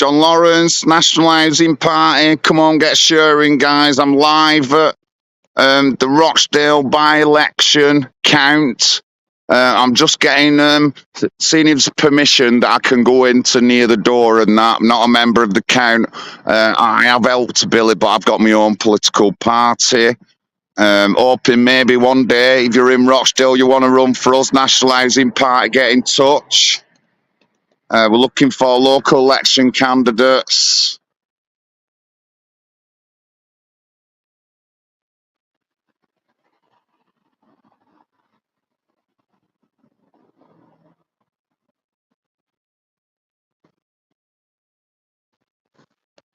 John Lawrence, Nationalising Party. Come on, get sharing, guys. I'm live at the Rochdale By Election count. I'm just getting seeing if there's permission that I can go into near the door and that. I'm not a member of the count. I have helped Billy, but I've got my own political party. Hoping maybe one day, if you're in Rochdale, you want to run for us, Nationalising Party, get in touch. We're looking for local election candidates.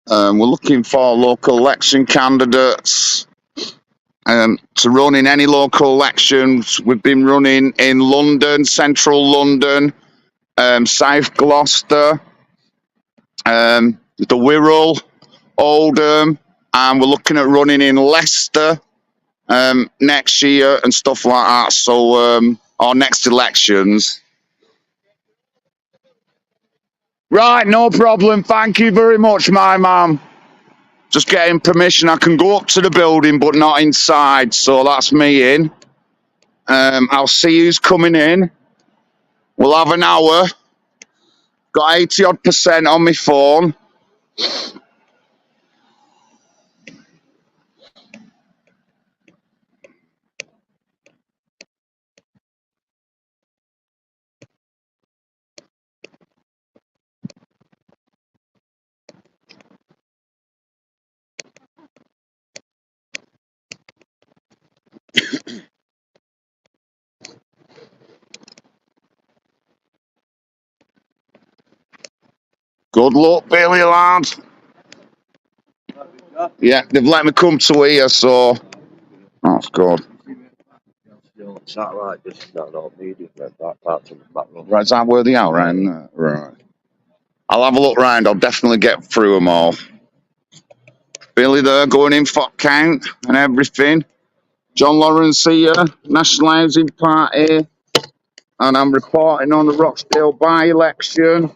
We're looking for local election candidates to run in any local elections. We've been running in London, central London, South Gloucester, the Wirral, Oldham, and we're looking at running in Leicester next year and stuff like that. So our next elections. Right, no problem. Thank you very much, my man. Just getting permission. I can go up to the building, but not inside. So that's me in. I'll see who's coming in. We'll have an hour. Got 80% on my phone. Good luck, Billy, lad. Yeah, they've let me come to here, so that's good. Satellite, just not media, that part in the back room. Right, is that where they are, right? Right. I'll have a look round. I'll definitely get through them all. Billy there, going in for count and everything. John Lawrence here, Nationalising Party. And I'm reporting on the Rochdale By Election.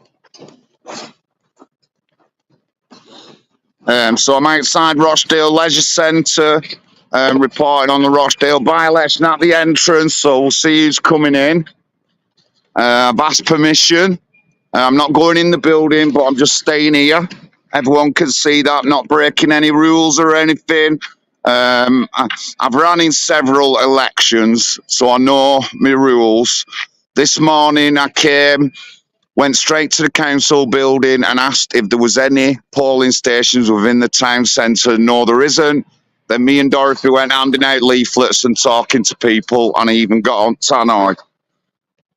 So I'm outside Rochdale Leisure Centre, reporting on the Rochdale By Election at the entrance. So we'll see who's coming in. I've asked permission. I'm not going in the building, but I'm just staying here. Everyone can see that, not breaking any rules or anything. I've run in several elections, so I know my rules. This morning I went straight to the council building and asked if there was any polling stations within the town centre. No, there isn't. Then me and Dorothy went handing out leaflets and talking to people, and I even got on tannoy.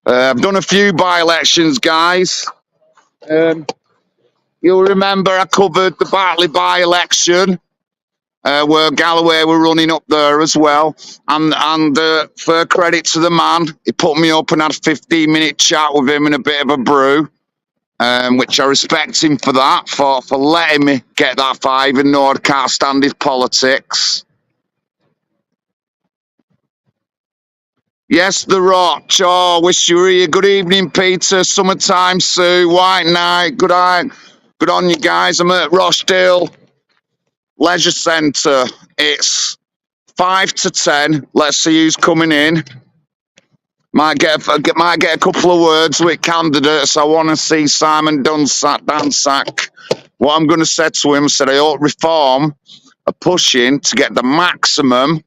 I've done a few by-elections, guys. You'll remember I covered the Bartley by-election, where Galloway were running up there as well. And fair credit to the man, he put me up and had a 15-minute chat with him and a bit of a brew, which I respect him for that, for letting me get that far, even though I can't stand his politics. Yes, The Rock. Oh, wish you were here. Good evening, Peter. Summertime, Sue. White night. Good night. Good on you guys. I'm at Rochdale Leisure Centre. It's 5 to 10. Let's see who's coming in. Might get a couple of words with candidates. I want to see Simon Dansack. What I'm going to say to him, I said I ought reform are pushing to get the maximum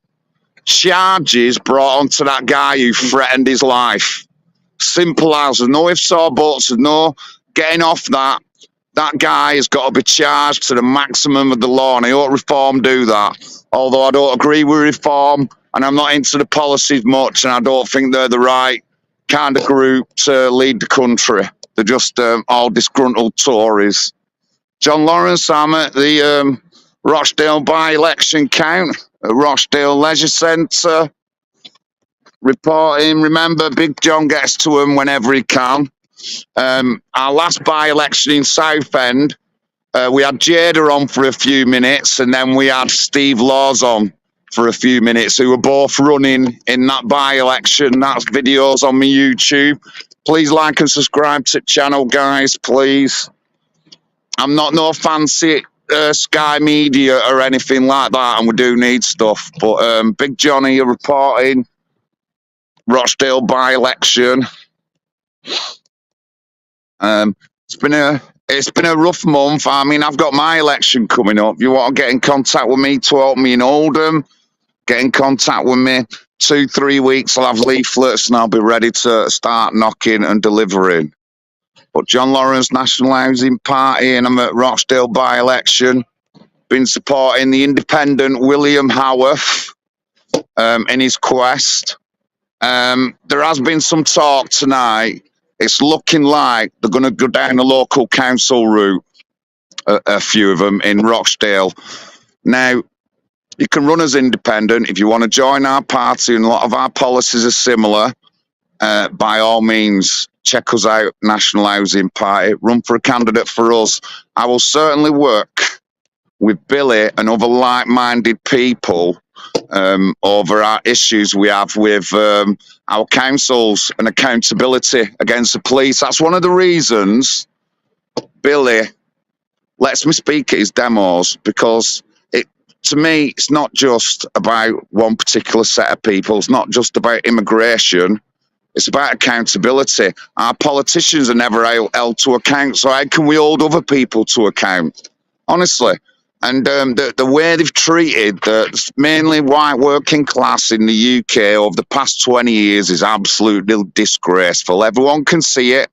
charges brought onto that guy who threatened his life. Simple as. There's no ifs or buts. There's no getting off that. That guy has got to be charged to the maximum of the law, and I hope reform do that. Although I don't agree with reform, and I'm not into the policies much, and I don't think they're the right kind of group to lead the country. They're just all disgruntled Tories. John Lawrence, I'm at the Rochdale By-Election count at Rochdale Leisure Centre. Reporting. Remember, Big John gets to him whenever he can. Our last by-election in Southend, we had Jada on for a few minutes, and then we had Steve Laws on for a few minutes, who were both running in that by-election. That's videos on my YouTube. Please like and subscribe to the channel, guys, please. I'm not no fancy Sky Media or anything like that, and we do need stuff. But Big Johnny, you're reporting Rochdale by election. It's been a rough month. I mean, I've got my election coming up. You want to get in contact with me to help me in Oldham? Get in contact with me. 2-3 weeks, I'll have leaflets and I'll be ready to start knocking and delivering. But John Lawrence National Housing Party, and I'm at Rochdale by election. Been supporting the independent William Howarth in his quest. There has been some talk tonight. It's looking like they're going to go down the local council route, a few of them in Rochdale. Now, you can run as independent if you want to join our party, and a lot of our policies are similar. By all means, check us out, National Housing Party. Run for a candidate for us. I will certainly work with Billy and other like-minded people over our issues we have with our councils and accountability against the police. That's one of the reasons Billy lets me speak at his demos, because to me, it's not just about one particular set of people. It's not just about immigration. It's about accountability. Our politicians are never held to account, so how can we hold other people to account? Honestly. And the way they've treated the mainly white working class in the UK over the past 20 years is absolutely disgraceful. Everyone can see it.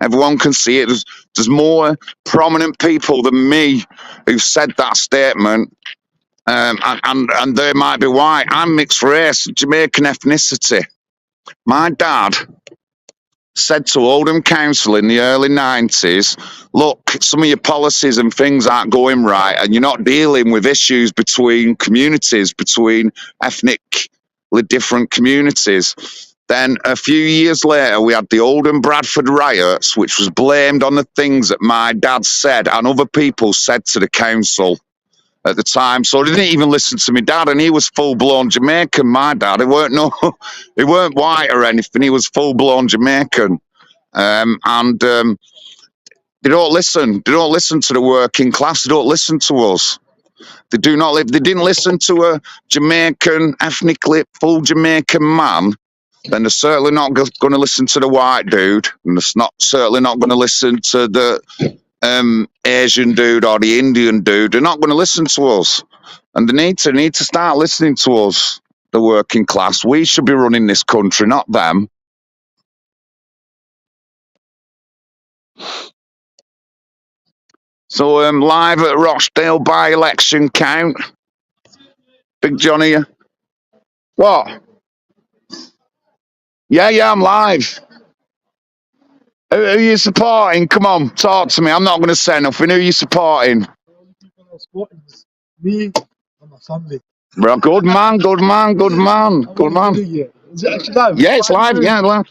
Everyone can see it. There's more prominent people than me who've said that statement. And they might be white. I'm mixed race, Jamaican ethnicity. My dad said to Oldham Council in the early 90s, look, some of your policies and things aren't going right, and you're not dealing with issues between communities, between ethnically different communities. Then a few years later, we had the Oldham Bradford riots, which was blamed on the things that my dad said and other people said to the council at the time. So they didn't even listen to my dad, and he was full-blown Jamaican, my dad. He weren't white or anything. He was full-blown Jamaican. And they don't listen. They don't listen to the working class. They don't listen to us. They do not live. They didn't listen to a Jamaican, ethnically full Jamaican man. Then they're certainly not going to listen to the white dude, and they're certainly not going to listen to the Asian dude or the Indian dude. They're not going to listen to us, and they need to start listening to us, the working class. We should be running this country, not them. So live at Rochdale by election count. Big Johnny. What? Yeah, I'm live. Who are you supporting? Come on, talk to me. I'm not going to say nothing. Who are you supporting? The only people I'm supporting is me and my family. Well, good man. Is it actually live? Yeah, it's live. Yeah, live.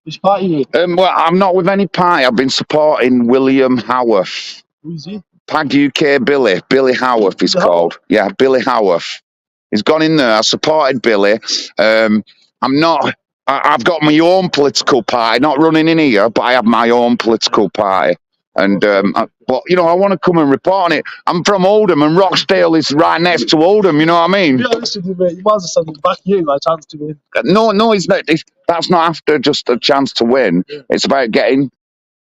Which party? Well, I'm not with any party. I've been supporting William Howarth. Who is he? PAG UK Billy Howarth is called. Yeah, Billy Howarth. He's gone in there. I supported Billy. I've got my own political party, not running in here, but I have my own political party. And but you know, I want to come and report on it. I'm from Oldham, and Rochdale is right next to Oldham. You know what I mean? Yeah, listen, mate. You might as well send back here, like chance to win. No, it's not. That's not after just a chance to win. Yeah. It's about getting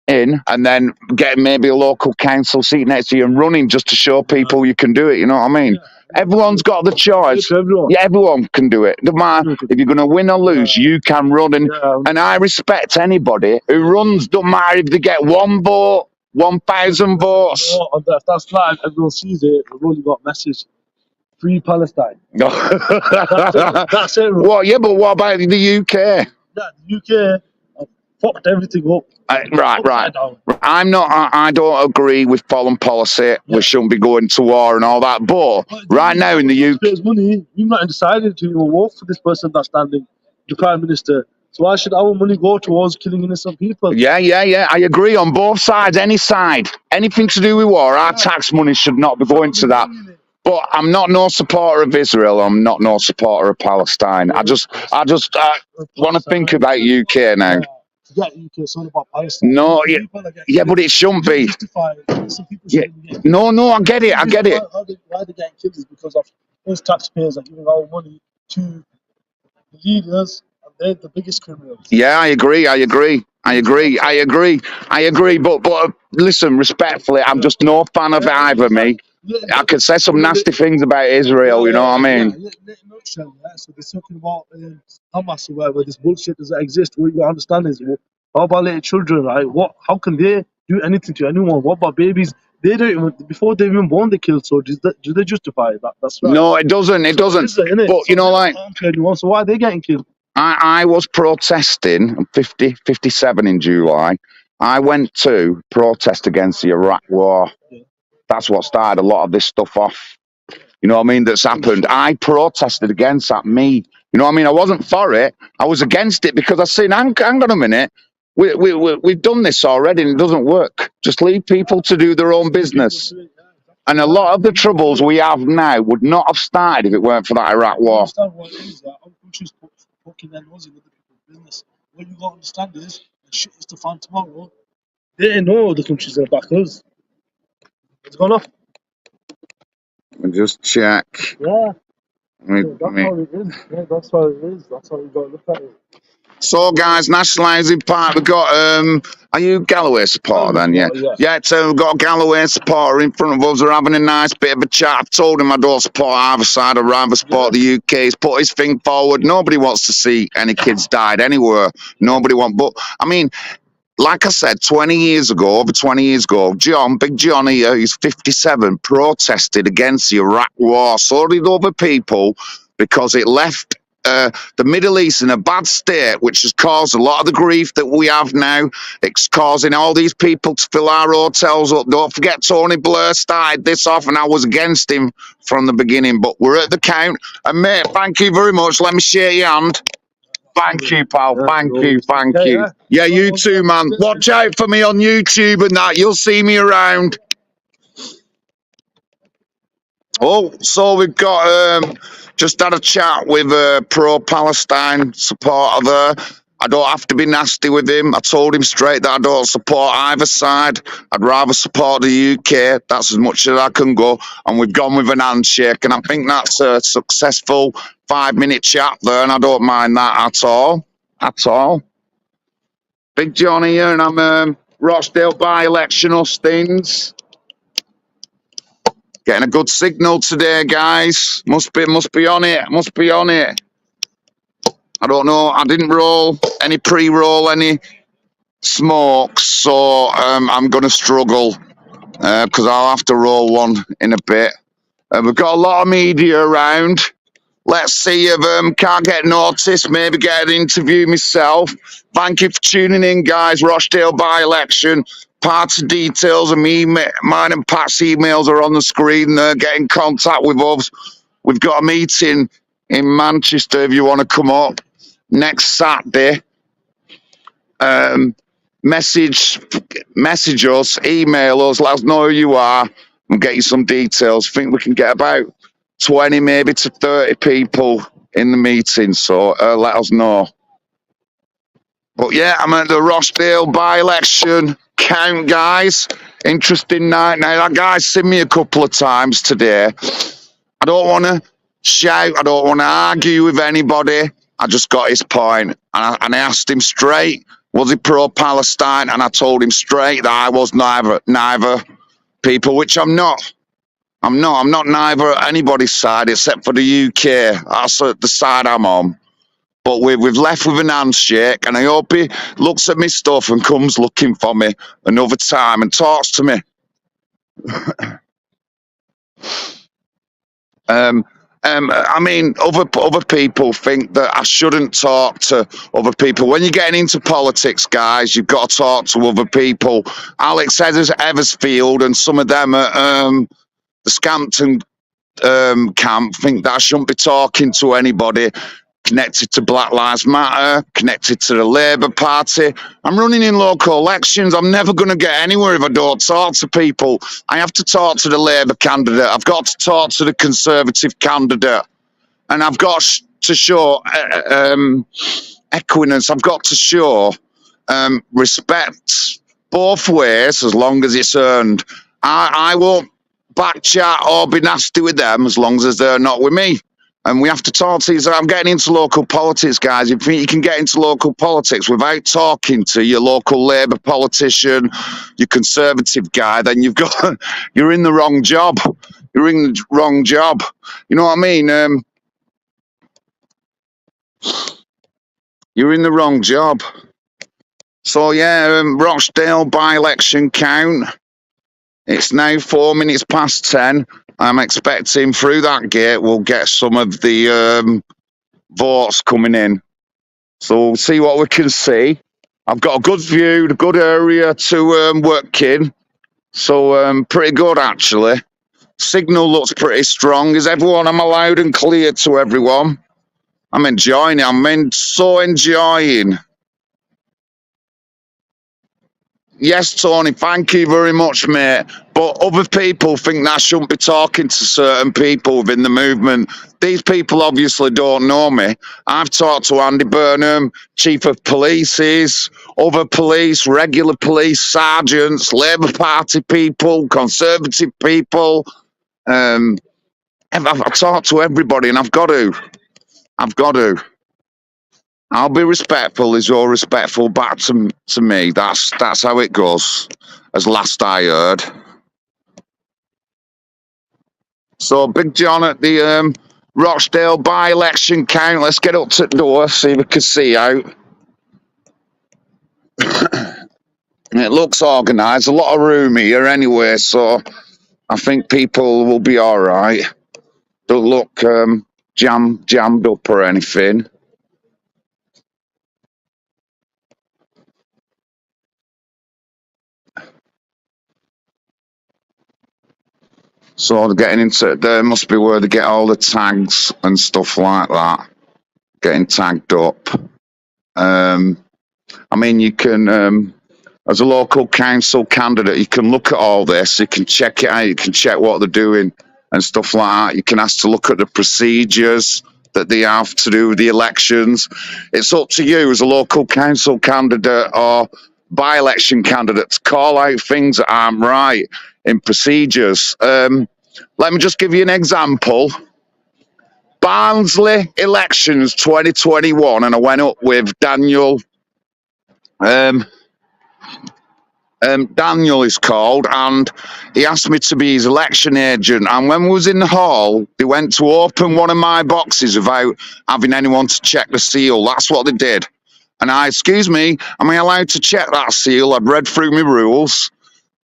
in and then getting maybe a local council seat next to you and running just to show people you can do it. You know what I mean? Yeah. Everyone's got the choice. Yeah, everyone can do it. No matter if you're going to win or lose, you can run. And I respect anybody who runs. Don't matter if they get 1 vote, 1,000 votes. No, that's live. Everyone sees it. We've only got message. Free Palestine. That's it. What? Yeah, but what about the UK? Yeah, the UK fucked everything up. Right. I'm not. I don't agree with foreign policy. Yeah. We shouldn't be going to war and all that. But right now in the UK, there's money. We've not decided to vote for this person that's standing, the Prime Minister. So why should our money go towards killing innocent people? Yeah. I agree on both sides. Any side, anything to do with war, our tax money should not be going to that. But I'm not no supporter of Israel. I'm not no supporter of Palestine. I just want to think about UK now. get UK. It's all about Palestine. No, The yeah, people that get yeah, but killed, it shouldn't you be. justify it. Some people Yeah, shouldn't be getting killed. no, I get it, The I reason get it. why they're getting killed is because of those taxpayers are giving our money to the leaders, and they're the biggest criminals. Yeah, I agree. But listen, respectfully, I'm just no fan of either, me. I could say some nasty things about Israel, you know what I mean? In a nutshell, yeah. So they're talking about Hamas or whatever. This bullshit doesn't exist. What you gotta understand is, how about little children, right? How can they do anything to anyone? What about babies? They don't even, before they're even born, they kill. So do they justify that? That's right. No, it doesn't. It So doesn't. is it, innit? But So you know, they don't like harm to anyone. So why are they getting killed? I was protesting. I'm 57 in July. I went to protest against the Iraq War. Yeah. That's what started a lot of this stuff off. You know what I mean? That's happened. I protested against that. Me. You know what I mean? I wasn't for it. I was against it because I said, hang on a minute. We've done this already and it doesn't work. Just leave people to do their own business. And a lot of the troubles we have now would not have started if it weren't for that Iraq You War. understand what it is? That our country's fucking their nose in other people's business. What you gotta understand is, the shit is to find tomorrow. They didn't know the country's gonna back us. It's gone off. Let me just check. Yeah. Let That's me- how it is. Yeah, that's how it is. That's how you gotta look at it. So, guys, nationalising part. We've got, are you Galloway supporter then? Yeah. Yeah, so we've got a Galloway supporter in front of us. We're having a nice bit of a chat. I've told him I don't support either side. I'd rather support the UK. He's put his thing forward. Nobody wants to see any kids died anywhere. Nobody wants. But, I mean, like I said, 20 years ago, over 20 years ago, Big John here, he's 57, protested against the Iraq War. So did other people because it left the Middle East in a bad state, which has caused a lot of the grief that we have now. It's causing all these people to fill our hotels up. Don't forget, Tony Blair started this off, and I was against him from the beginning. But we're at the count. And mate, thank you very much. Let me shake your hand. Thank you, pal. Thank you. Yeah, you too, man. Watch out for me on YouTube and that. You'll see me around. Oh, so we've got just had a chat with a pro-Palestine supporter there. I don't have to be nasty with him. I told him straight that I don't support either side. I'd rather support the UK. That's as much as I can go. And we've gone with an handshake. And I think that's a successful 5-minute chat there. And I don't mind that at all. At all. Big John here, and I'm Rochdale By Election, Hustings. Getting a good signal today, guys. Must be on it. Must be on it. I don't know. I didn't roll any pre-roll, any smokes, so I'm going to struggle because I'll have to roll one in a bit. We've got a lot of media around. Let's see if can't get noticed. Maybe get an interview myself. Thank you for tuning in, guys. Rochdale By Election. Parts of details of me, mine and Pat's emails are on the screen there. Get in contact with us. We've got a meeting in Manchester if you want to come up next Saturday. Message us, email us, let us know who you are, and get you some details. I think we can get about 20, maybe to 30 people in the meeting, so let us know. But yeah, I'm at the Rochdale By Election count, guys. Interesting night. Now, that guy's seen me a couple of times today. I don't want to shout. I don't want to argue with anybody. I just got his point. And I asked him straight, was he pro-Palestine? And I told him straight that I was neither people, which I'm not. I'm not neither anybody's side except for the UK. That's the side I'm on. But we've left with an handshake, and I hope he looks at my stuff and comes looking for me another time and talks to me. I mean, other people think that I shouldn't talk to other people. When you're getting into politics, guys, you've got to talk to other people. Alex Eversfield and some of them at the Scampton camp think that I shouldn't be talking to anybody connected to Black Lives Matter, connected to the Labour Party. I'm running in local elections. I'm never going to get anywhere if I don't talk to people. I have to talk to the Labour candidate. I've got to talk to the Conservative candidate. And I've got to show equinance. I've got to show respect both ways as long as it's earned. I won't back chat or be nasty with them as long as they're not with me. And we have to talk to these. I'm getting into local politics, guys. If you think you can get into local politics without talking to your local Labour politician, your Conservative guy, then you're in the wrong job. You're in the wrong job. You know what I mean? You're in the wrong job. So yeah, Rochdale by election count. It's now 4 minutes past 10. I'm expecting through that gate we'll get some of the votes coming in. So we'll see what we can see. I've got a good view, a good area to work in. So pretty good actually. Signal looks pretty strong. Is everyone? I'm loud and clear to everyone. I'm enjoying it. So enjoying. Yes, Tony, thank you very much, mate. But other people think that I shouldn't be talking to certain people within the movement. These people obviously don't know me. I've talked to Andy Burnham, Chief of Police, other police, regular police, sergeants, Labour Party people, Conservative people. I've talked to everybody and I've got to. I'll be respectful as you're respectful back to me. That's how it goes, as last I heard. So Big John at the Rochdale by election count. Let's get up to the door, see if we can see out. It looks organised, a lot of room here anyway, so I think people will be all right. Don't look jammed up or anything. So they're getting into, there must be where they get all the tags and stuff like that. Getting tagged up. I mean, you can, as a local council candidate, you can look at all this, you can check it out, you can check what they're doing and stuff like that. You can ask to look at the procedures that they have to do with the elections. It's up to you as a local council candidate or by-election candidate to call out things that aren't right in procedures. Let me just give you an example. Barnsley elections 2021, and I went up with Daniel. Daniel is called, and he asked me to be his election agent. And when we was in the hall, they went to open one of my boxes without having anyone to check the seal. That's what they did. And excuse me, am I allowed to check that seal? I'd read through my rules.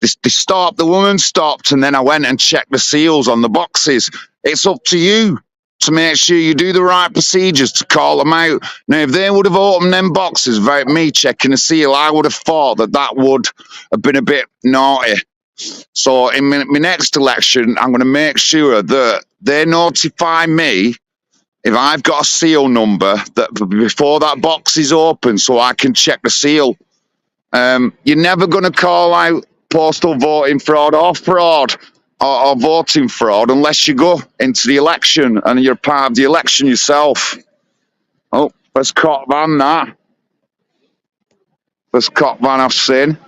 They stopped, the woman stopped, and then I went and checked the seals on the boxes. It's up to you to make sure you do the right procedures to call them out. Now, if they would have opened them boxes without me checking the seal, I would have thought that would have been a bit naughty. So in my next election, I'm going to make sure that they notify me if I've got a seal number that before that box is open so I can check the seal. You're never going to call out postal voting fraud or voting fraud unless you go into the election and you're part of the election yourself. Oh, there's cop van that. There's cop van I've seen.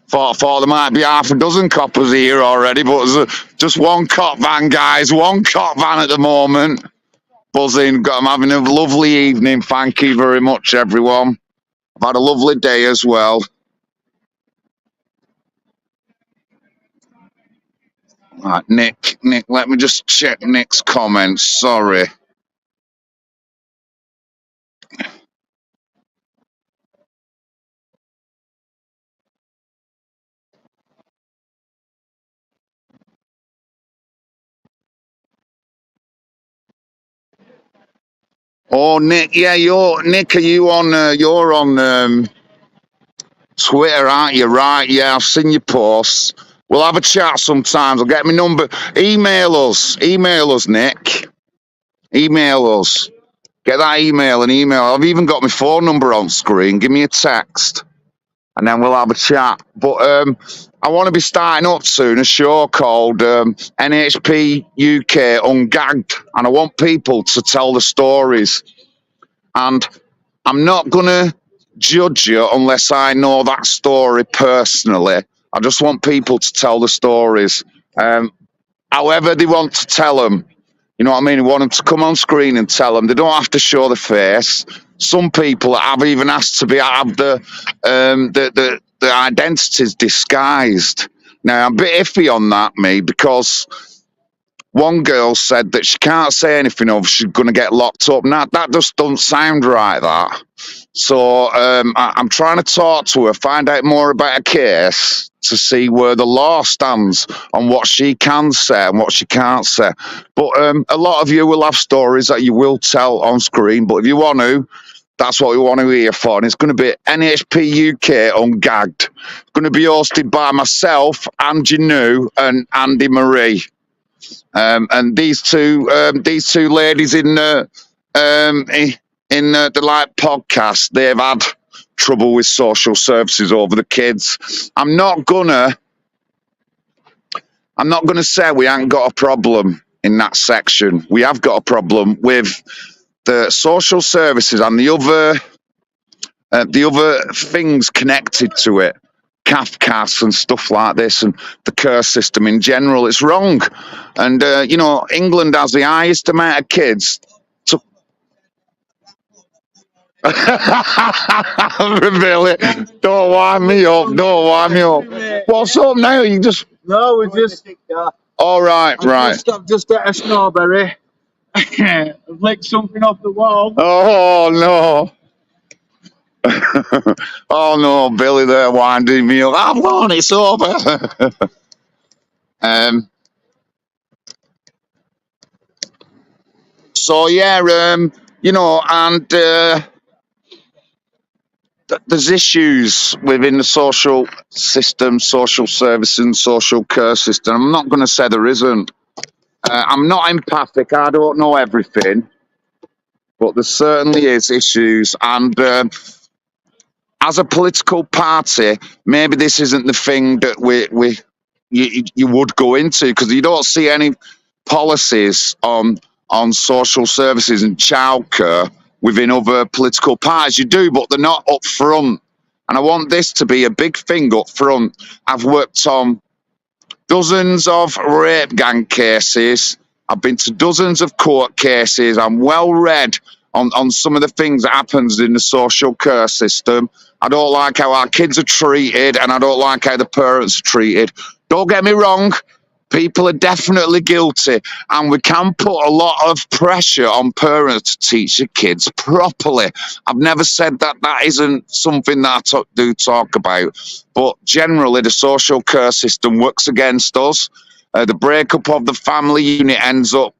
Thought there might be half a dozen coppers here already, but there's just one cop van, guys. One cop van at the moment. Buzzing. I'm having a lovely evening. Thank you very much, everyone. I've had a lovely day as well. Right, Nick, let me just check Nick's comments. Sorry. Oh, Nick, yeah, Nick, are you on? You're on Twitter, aren't you? Right? Yeah, I've seen your posts. We'll have a chat sometimes. I'll get my number. Email us, Nick. Email us. Get that email and email. I've even got my phone number on screen. Give me a text, and then we'll have a chat. But I want to be starting up soon a show called NHPUK Ungagged, and I want people to tell the stories. And I'm not gonna judge you unless I know that story personally. I just want people to tell the stories, however they want to tell them. You know what I mean? Want them to come on screen and tell them. They don't have to show the face. Some people have even asked to have the identities disguised. Now I'm a bit iffy on that, me, because one girl said that she can't say anything or she's going to get locked up. Now that just doesn't sound right. That. So I'm trying to talk to her, find out more about her case to see where the law stands on what she can say and what she can't say. But a lot of you will have stories that you will tell on screen. But if you want to, that's what we want to hear for. And it's going to be NHPUK Ungagged. It's going to be hosted by myself, Angie New, and Andy Marie. And these two ladies in the Light podcast, they've had trouble with social services over the kids. I'm not gonna say we ain't got a problem in that section. We have got a problem with the social services and the other things connected to it, CAFCAS and stuff like this, and the care system in general. It's wrong. And England has the highest amount of kids to really, don't wind me up. What's up now? You just No, we just. all right. I've just got a strawberry. I've licked something off the wall. Oh no. Oh no, Billy, they're winding me up. I'm on, it's over. So yeah, and there's issues within the social system, social service, and social care system. I'm not going to say there isn't. I'm not empathic. I don't know everything, but there certainly is issues. And as a political party, maybe this isn't the thing that you would go into, because you don't see any policies on social services and childcare within other political parties. You do, but they're not up front. And I want this to be a big thing up front. I've worked on dozens of rape gang cases. I've been to dozens of court cases. I'm well read on some of the things that happens in the social care system. I don't like how our kids are treated, and I don't like how the parents are treated. Don't get me wrong. People are definitely guilty, and we can put a lot of pressure on parents to teach their kids properly. I've never said that isn't something that I do talk about, but generally the social care system works against us. The breakup of the family unit ends up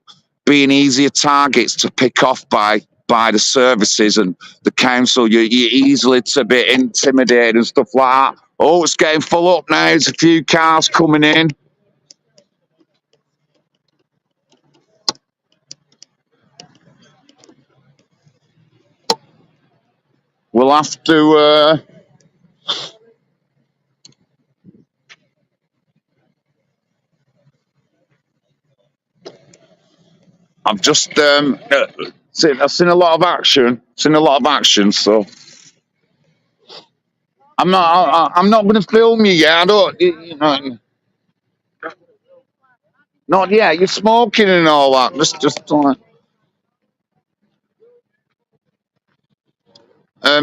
being easier targets to pick off by the services and the council. You're easily to be intimidated and stuff like that. Oh, it's getting full up now. There's a few cars coming in. We'll have to I've just seen a lot of action. So I'm not going to film you yet. I don't. Not yet. You're smoking and all that. Just.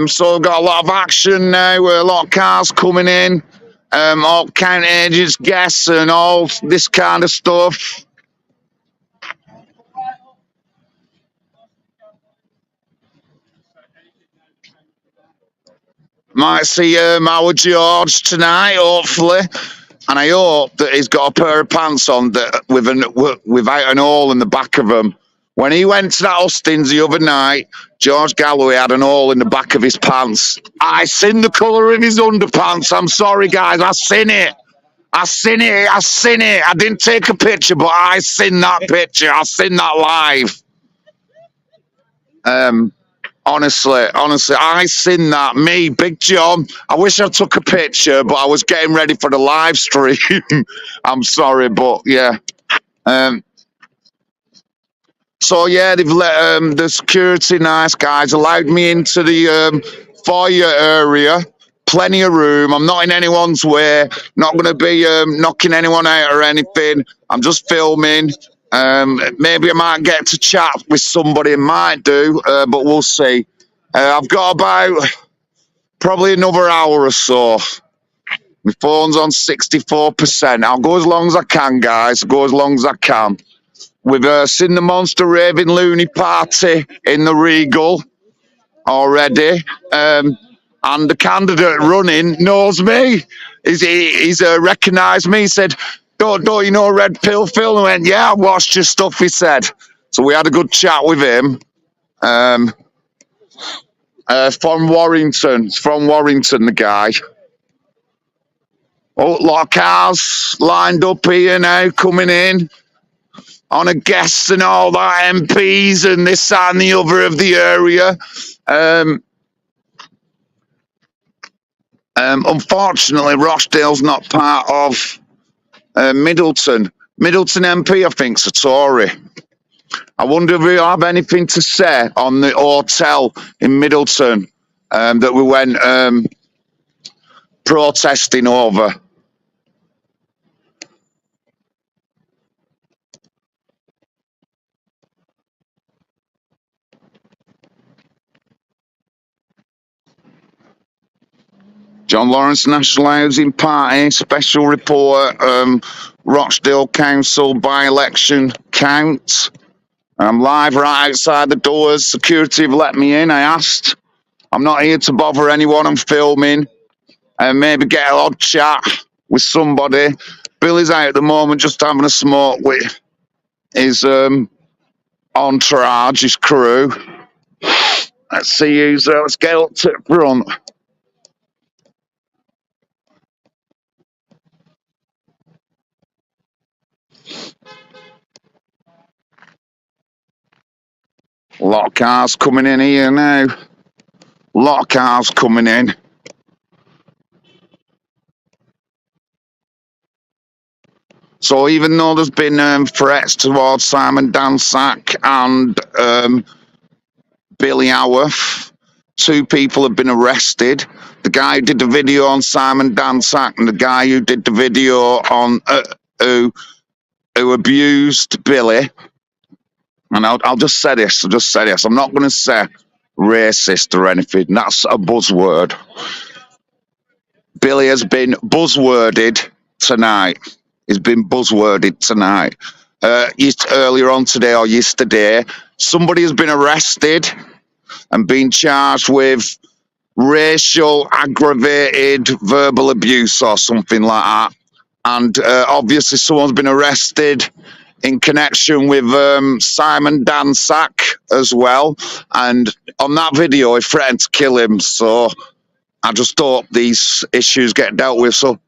So we've got a lot of action now. A lot of cars coming in. All county agents, guests, and all this kind of stuff. Might see our George tonight, hopefully, and I hope that he's got a pair of pants on that without an hole in the back of them. When he went to that Austin's the other night, George Galloway had an hole in the back of his pants. I seen the colour of his underpants. I'm sorry, guys. I seen it. I seen it. I didn't take a picture, but I seen that picture. I seen that live. Honestly, I seen that. Me, Big John. I wish I took a picture, but I was getting ready for the live stream. I'm sorry, but yeah. So yeah, they've let the security nice guys allowed me into the foyer area. Plenty of room. I'm not in anyone's way. Not going to be knocking anyone out or anything. I'm just filming. Maybe I might get to chat with somebody. Might do, but we'll see. I've got about probably another hour or so. My phone's on 64%. I'll go as long as I can, guys. Go as long as I can. We've seen the Monster Raving Loony Party in the Regal already. And the candidate running knows me. He's recognised me. He said, don't you know Red Pill Phil? I went, yeah, I watched your stuff, he said. So we had a good chat with him. From Warrington. It's from Warrington, the guy. Oh, a lot of cars lined up here now, coming in. On a guests and all that, MPs and this, that and the other of the area. Unfortunately, Rochdale's not part of Middleton. Middleton MP, I think, is a Tory. I wonder if we have anything to say on the hotel in Middleton that we went protesting over. John Lawrence National Housing Party special report. Rochdale Council by-election count. I'm live right outside the doors. Security have let me in. I asked. I'm not here to bother anyone. I'm filming. And maybe get an odd chat with somebody. Billy's out at the moment, just having a smoke with his entourage, his crew. Let's see who's there. Let's get up to the front. A lot of cars coming in here now. A lot of cars coming in. So even though there's been threats towards Simon Dansack and Billy Howarth, 2 people have been arrested. The guy who did the video on Simon Dansack and the guy who did the video on who abused Billy. And I'll just say this. I'm not going to say racist or anything. That's a buzzword. Billy has been buzzworded tonight. He's been buzzworded tonight. Earlier on today or yesterday, somebody has been arrested and been charged with racial aggravated verbal abuse or something like that. And obviously someone's been arrested in connection with Simon Dansack as well. And on that video, he threatened to kill him. So I just hope these issues get dealt with. So,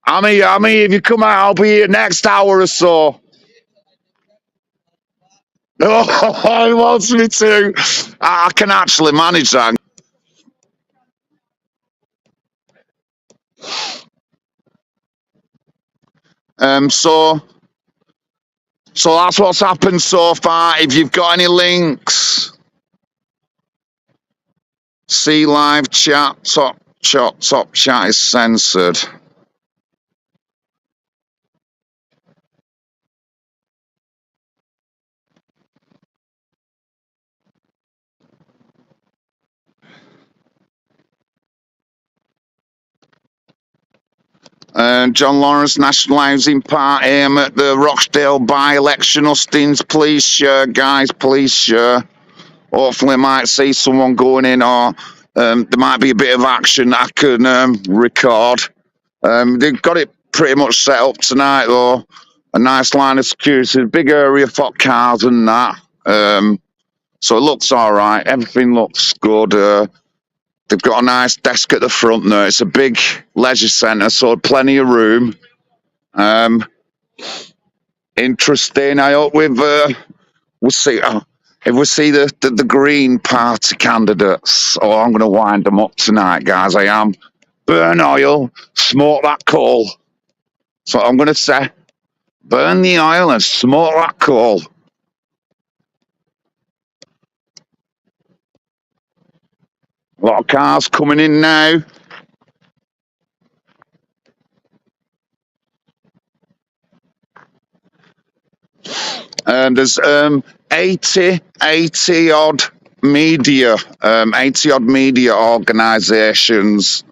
I mean, if you come out, I'll be here next hour or so. Oh, he wants me to. I can actually manage that. So that's what's happened so far. If you've got any links, see live chat, top chat is censored. John Lawrence National Housing Party. I'm at the Rochdale by-election hustings. Please share, guys. Please share. Hopefully, I might see someone going in, or there might be a bit of action that I can record. They've got it pretty much set up tonight, though. A nice line of security, a big area for cars and that. So it looks all right. Everything looks good. They've got a nice desk at the front there. It's a big leisure centre, so plenty of room. Interesting. I hope we'll see. If we see the Green Party candidates, I'm going to wind them up tonight, guys. I am. Burn oil, smoke that coal. So I'm going to say, burn the oil and smoke that coal. A lot of cars coming in now. There's 80 odd media, 80 odd media organisations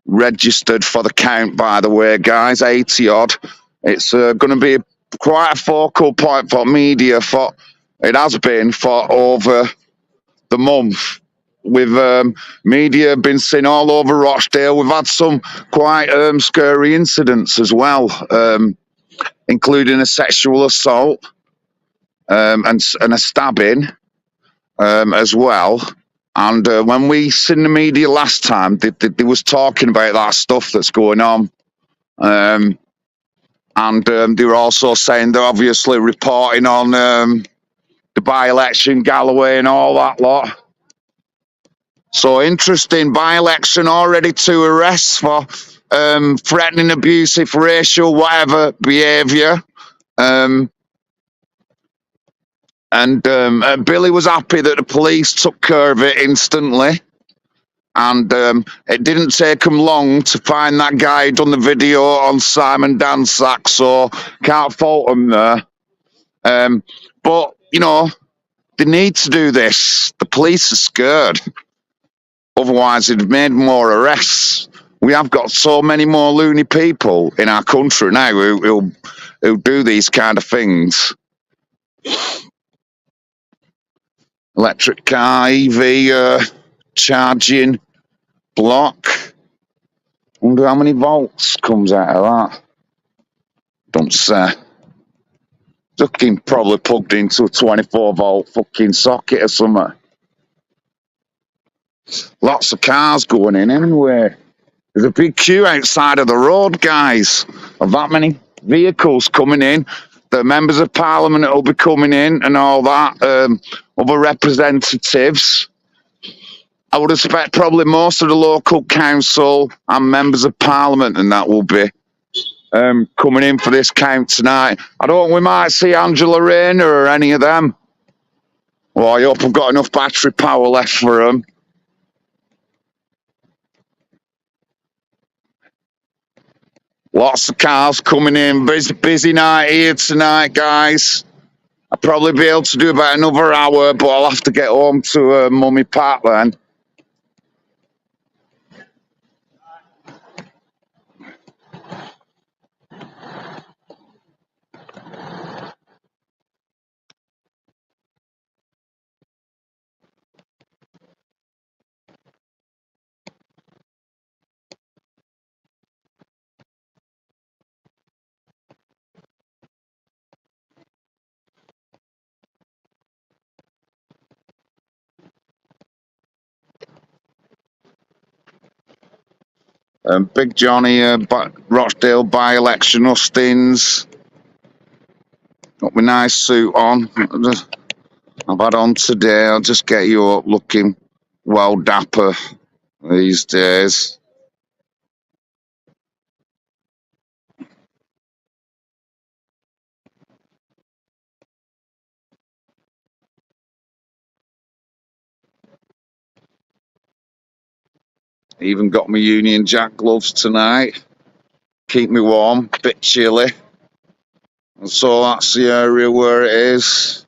registered for the count, by the way, guys. 80 odd. It's going to be quite a focal point for media. It has been for over the month. With media been seen all over Rochdale. We've had some quite scary incidents as well, including a sexual assault and a stabbing as well. And when we seen the media last time, they was talking about that stuff that's going on. And they were also saying they're obviously reporting on the by-election, Galloway and all that lot. So interesting, by-election already 2 arrests for threatening, abusive, racial, whatever behaviour. And Billy was happy that the police took care of it instantly. And it didn't take him long to find that guy who done the video on Simon Dansack, so can't fault him there. But, you know, they need to do this. The police are scared. Otherwise, they'd have made more arrests. We have got so many more loony people in our country now who do these kind of things. Electric car, EV charging block. Wonder how many volts comes out of that. Don't say. Fucking probably plugged into a 24-volt fucking socket or something. Lots of cars going in anyway. There's a big queue outside of the road, guys, of that many vehicles coming in. The members of parliament will be coming in and all that, other representatives. I would expect probably most of the local council and members of parliament and that will be coming in for this count tonight. I don't think we might see Angela Rayner or any of them. Well, I hope I've got enough battery power left for them. Lots of cars coming in. Busy night here tonight, guys. I'll probably be able to do about another hour, but I'll have to get home to Mummy Pat then. Big Johnny, Rochdale By Election hustings. Got my nice suit on. I've had on today. I'll just get you up looking well dapper these days. Even got my Union Jack gloves tonight. Keep me warm, bit chilly. And so that's the area where it is.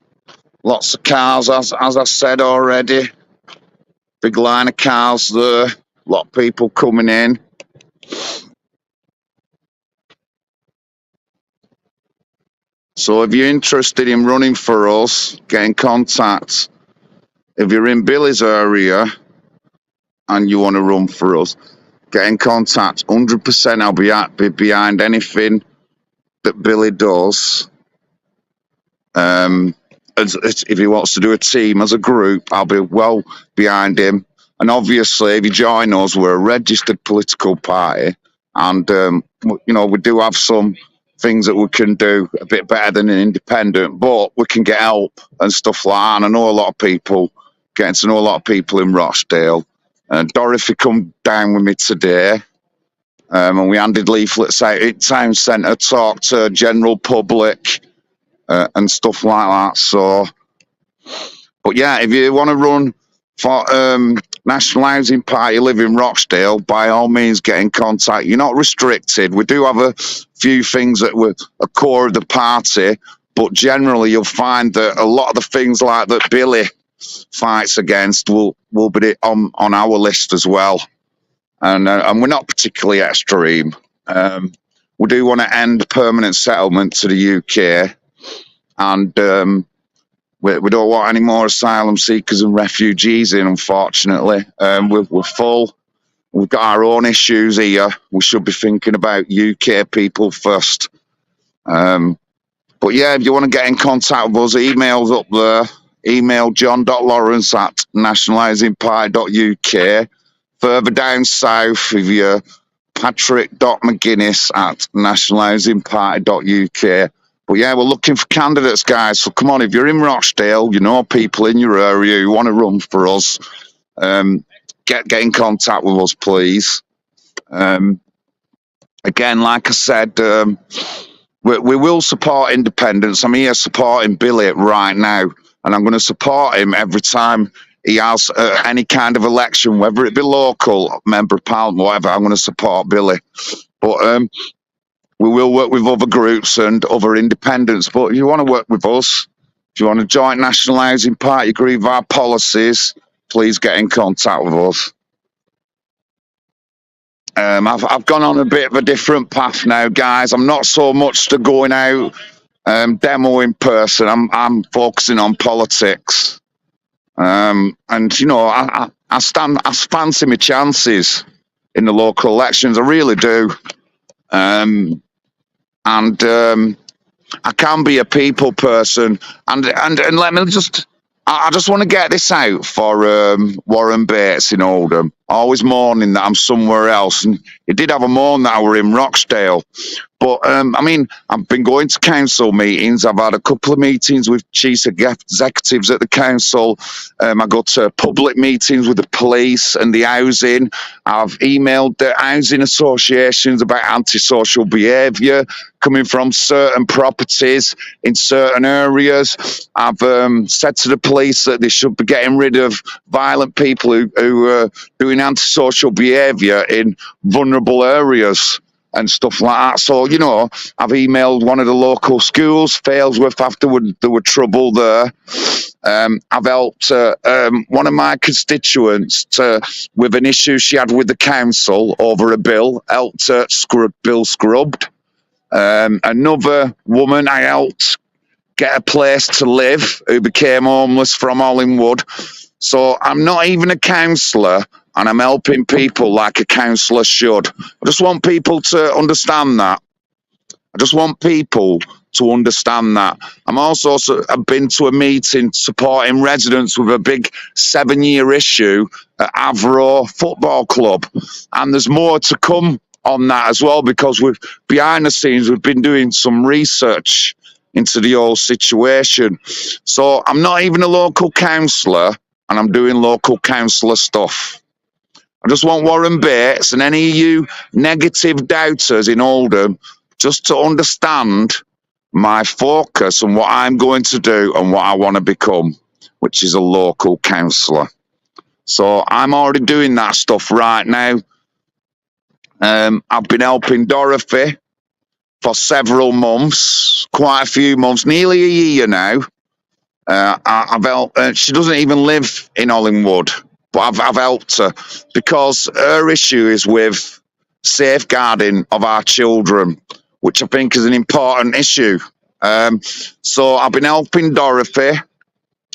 Lots of cars, as I said already. Big line of cars there. A lot of people coming in. So if you're interested in running for us, get in contact. If you're in Billy's area and you want to run for us, get in contact. 100% I'll be behind anything that Billy does. If he wants to do a team as a group, I'll be well behind him. And obviously, if you join us, we're a registered political party. And, you know, we do have some things that we can do a bit better than an independent, but we can get help and stuff like that. And I know a lot of people, getting to know a lot of people in Rochdale. Dorothy come down with me today, and we handed leaflets out at town centre, talked to general public and stuff like that. So, but yeah, if you want to run for National Housing Party live in Rochdale, by all means get in contact. You're not restricted. We do have a few things that were a core of the party, but generally you'll find that a lot of the things like that Billy fights against will be on our list as well. And we're not particularly extreme. We do want to end permanent settlement to the UK, and we don't want any more asylum seekers and refugees in, unfortunately. We're full. We've got our own issues here. We should be thinking about UK people first. But yeah, if you want to get in contact with us, email's up there. Email john.lawwrence at nationalisingparty.uk. Further down south, if you're patrick.mcginnis at nationalisingparty.uk. But yeah, we're looking for candidates, guys. So come on, if you're in Rochdale, you know people in your area who want to run for us, get in contact with us, please. Again, like I said, we will support independence. I'm here supporting Billy right now, and I'm going to support him every time he has any kind of election, whether it be local, member of parliament, whatever. I'm going to support Billy. But we will work with other groups and other independents. But if you want to work with us, if you want to join National Housing Party, agree with our policies, please get in contact with us. I've gone on a bit of a different path now, guys. I'm not so much to going out demoing person. I'm focusing on politics. And you know, I fancy my chances in the local elections. I really do. And I can be a people person. And let me just. I just want to get this out for Warren Bates in Oldham. Always mourning that I'm somewhere else, and he did have a moan that I were in Rochdale. But I mean, I've been going to council meetings. I've had a couple of meetings with chief executives at the council. I go to public meetings with the police and the housing. I've emailed the housing associations about antisocial behaviour coming from certain properties in certain areas. I've said to the police that they should be getting rid of violent people who are doing antisocial behaviour in vulnerable areas and stuff like that. So, you know, I've emailed one of the local schools, Failsworth, after there were trouble there. I've helped one of my constituents with an issue she had with the council over a bill, helped bill scrubbed. Another woman I helped get a place to live who became homeless from Hollingwood. So I'm not even a councillor, and I'm helping people like a councillor should. I just want people to understand that. I just want people to understand that. I've been to a meeting supporting residents with a big 7-year issue at Avro Football Club. And there's more to come on that as well, because behind the scenes, we've been doing some research into the whole situation. So I'm not even a local councillor, and I'm doing local councillor stuff. I just want Warren Bates and any of you negative doubters in Oldham just to understand my focus and what I'm going to do and what I want to become, which is a local councillor. So I'm already doing that stuff right now. I've been helping Dorothy for several months, quite a few months, nearly a year now. I've helped. She doesn't even live in Hollingwood, but I've helped her because her issue is with safeguarding of our children, which I think is an important issue. So I've been helping Dorothy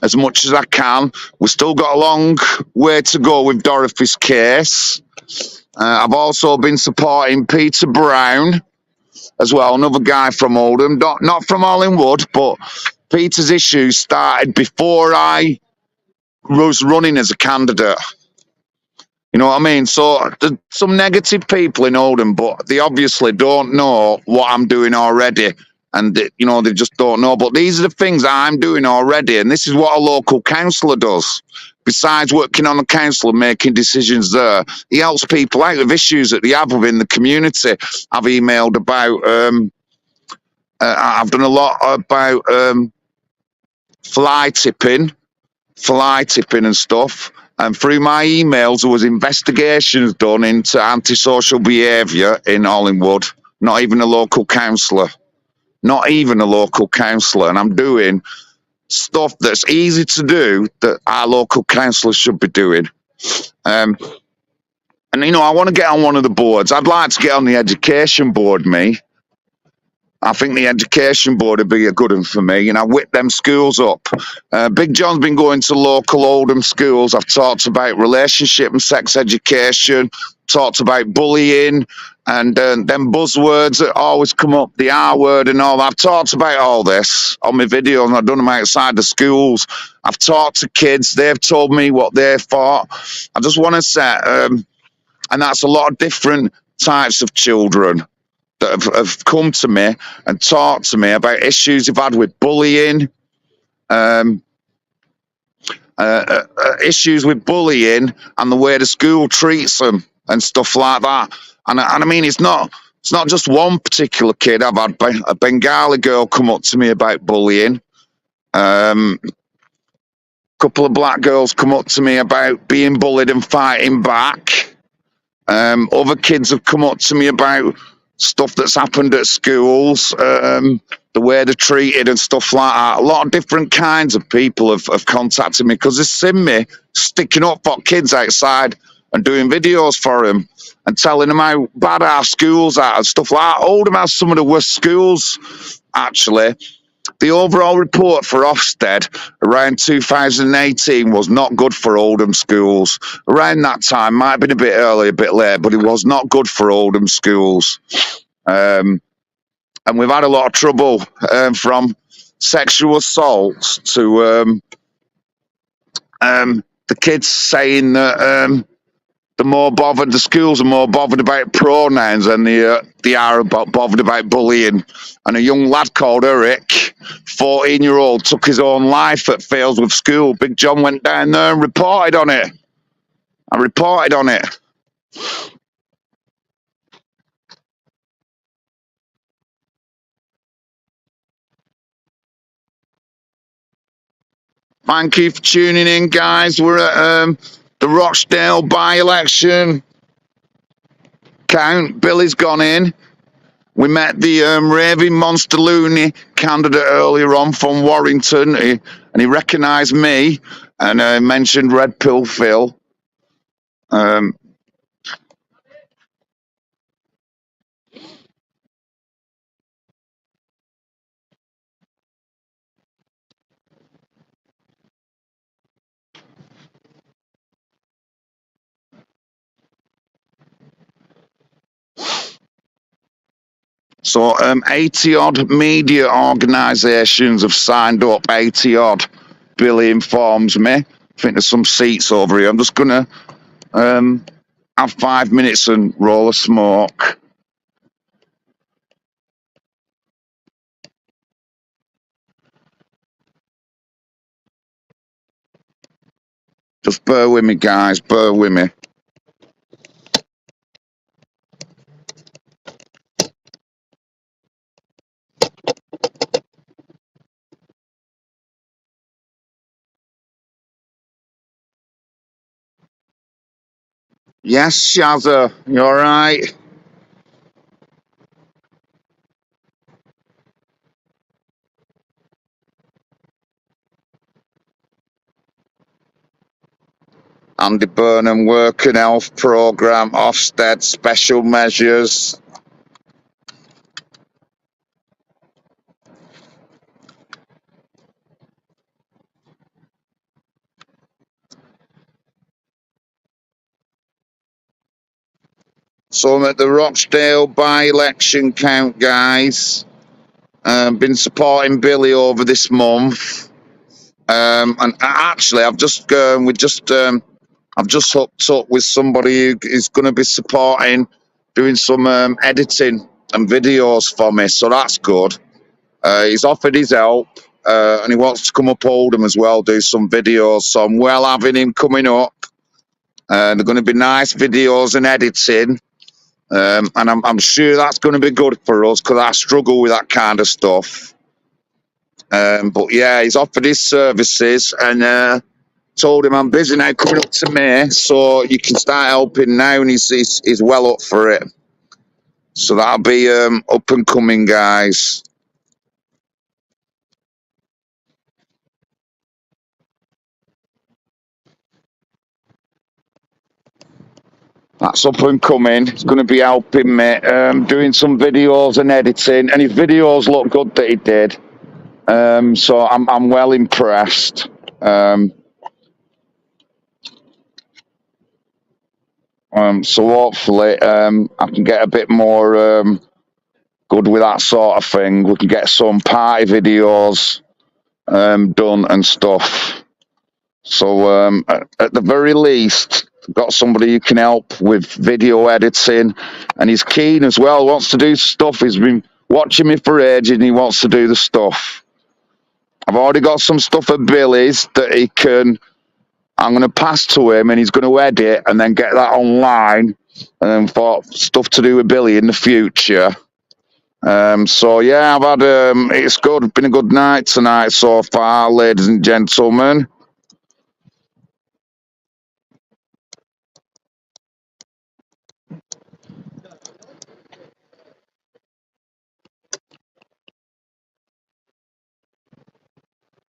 as much as I can. We've still got a long way to go with Dorothy's case. I've also been supporting Peter Brown as well, another guy from Oldham, not from Hollingwood, but Peter's issue started before I was running as a candidate. You know what I mean? So there's some negative people in Oldham, but they obviously don't know what I'm doing already. And, you know, they just don't know. But these are the things I'm doing already. And this is what a local councillor does. Besides working on the council and making decisions there, he helps people out with issues that they have within the community. I've emailed about, I've done a lot about fly tipping and stuff. And through my emails, there was investigations done into antisocial behaviour in Hollingwood. Not even a local councillor. Not even a local councillor. And I'm doing stuff that's easy to do that our local councillors should be doing. And, you know, I want to get on one of the boards. I'd like to get on the education board, me. I think the education board would be a good one for me, and I whip them schools up. Big John's been going to local Oldham schools. I've talked about relationship and sex education, talked about bullying, and them buzzwords that always come up, the R word and all. I've talked about all this on my video, and I've done them outside the schools. I've talked to kids. They've told me what they thought. I just want to say, and that's a lot of different types of children that have come to me and talked to me about issues they've had with bullying, issues with bullying and the way the school treats them and stuff like that. And I mean, it's not just one particular kid. I've had a Bengali girl come up to me about bullying. Couple of black girls come up to me about being bullied and fighting back. Other kids have come up to me about stuff that's happened at schools, the way they're treated and stuff like that. A lot of different kinds of people have contacted me because they've seen me sticking up for kids outside and doing videos for them and telling them how bad our schools are and stuff like that. Oldham has some of the worst schools, actually. The overall report for Ofsted around 2018 was not good for Oldham schools. Around that time, might have been a bit early, a bit late, but it was not good for Oldham schools. And we've had a lot of trouble from sexual assaults to the kids saying that the schools are more bothered about pronouns than they are bothered about bullying. And a young lad called Eric, 14-year-old, took his own life at Failsworth School. Big John went down there and reported on it. I reported on it. Thank you for tuning in, guys. We're at the Rochdale By Election count. Billy's gone in. We met the raving monster loony candidate earlier on from Warrington, and he recognised me and mentioned Red Pill Phil. So 80-odd media organisations have signed up, 80-odd, Billy informs me. I think there's some seats over here. I'm just going to have 5 minutes and roll a smoke. Just bear with me, guys, bear with me. Yes, Shazza, you all right? Andy Burnham, Work and Health Programme, Ofsted, Special Measures. So I'm at the Rochdale By Election count, guys. Been supporting Billy over this month. And actually, I've just hooked up with somebody who is going to be supporting, doing some editing and videos for me. So that's good. He's offered his help, and he wants to come up Oldham as well, do some videos. So I'm well having him coming up. They're going to be nice videos and editing. And I'm sure that's going to be good for us because I struggle with that kind of stuff. But yeah, he's offered his services, and told him I'm busy now coming up to May, so you can start helping now, and he's well up for it. So that'll be up and coming, guys. That's up and coming. It's going to be helping me doing some videos and editing, and his videos look good that he did. So I'm well impressed. So hopefully I can get a bit more good with that sort of thing. We can get some party videos done and stuff. So at the very least, got somebody who can help with video editing, and he's keen as well. Wants to do stuff. He's been watching me for ages, and he wants to do the stuff. I've already got some stuff at Billy's that I'm going to pass to him, and he's going to edit and then get that online, and then for stuff to do with Billy in the future. So yeah, I've had it's good. It's been a good night tonight so far, ladies and gentlemen.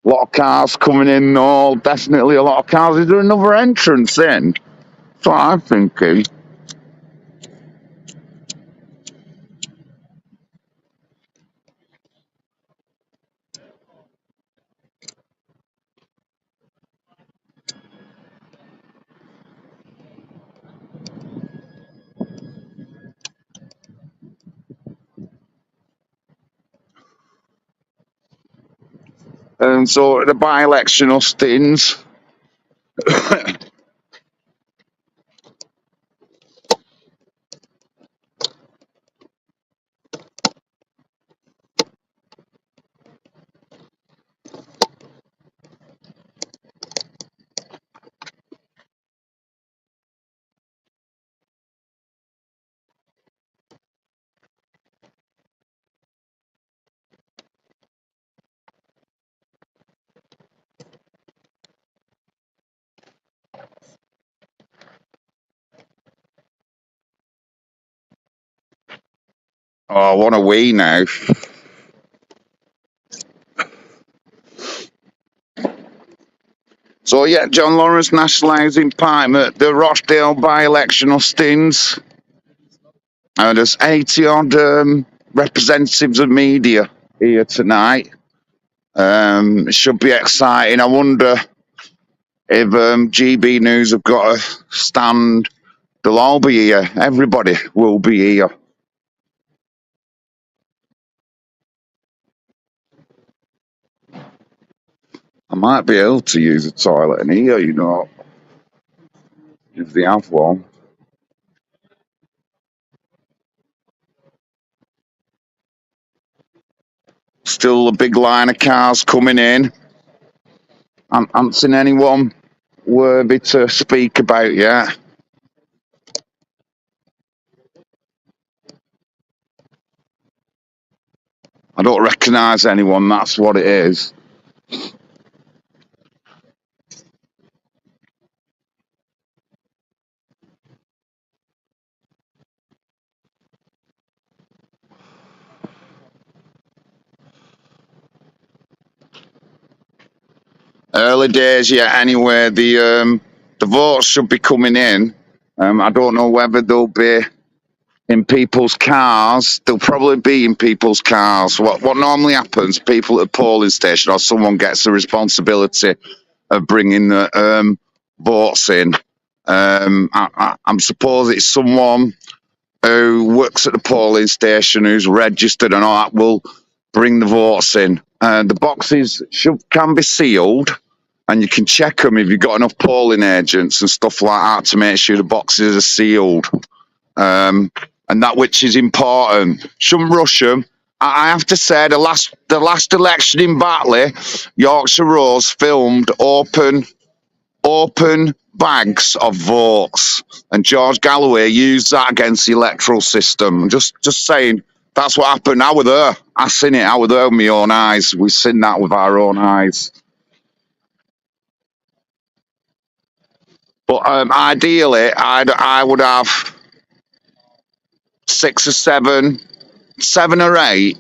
A lot of cars coming in, though. Definitely a lot of cars. Is there another entrance in? That's what I'm thinking. So the by-election hustings. Oh, what a we now. So yeah, John Lawrence nationalising Parliament, the Rochdale by-election hustings. There's 80 odd representatives of media here tonight. It should be exciting. I wonder if GB News have got a stand. They'll all be here. Everybody will be here. I might be able to use a toilet in here, you know, if they have one. Still a big line of cars coming in. I haven't seen anyone worthy to speak about yet. I don't recognise anyone, that's what it is. Early days, yeah. Anyway, the votes should be coming in. I don't know whether they'll be in people's cars. They'll probably be in people's cars. What normally happens? People at the polling station or someone gets the responsibility of bringing the votes in. I'm suppose it's someone who works at the polling station who's registered and all that will bring the votes in. The boxes can be sealed, and you can check them if you've got enough polling agents and stuff like that to make sure the boxes are sealed. And that which is important. Shouldn't rush them. I have to say, the last election in Batley, Yorkshire Rose filmed open bags of votes, and George Galloway used that against the electoral system. Just saying, that's what happened. I was there. I seen it. I was there with my own eyes. We seen that with our own eyes. But ideally, I would have 6 or 7, 7 or 8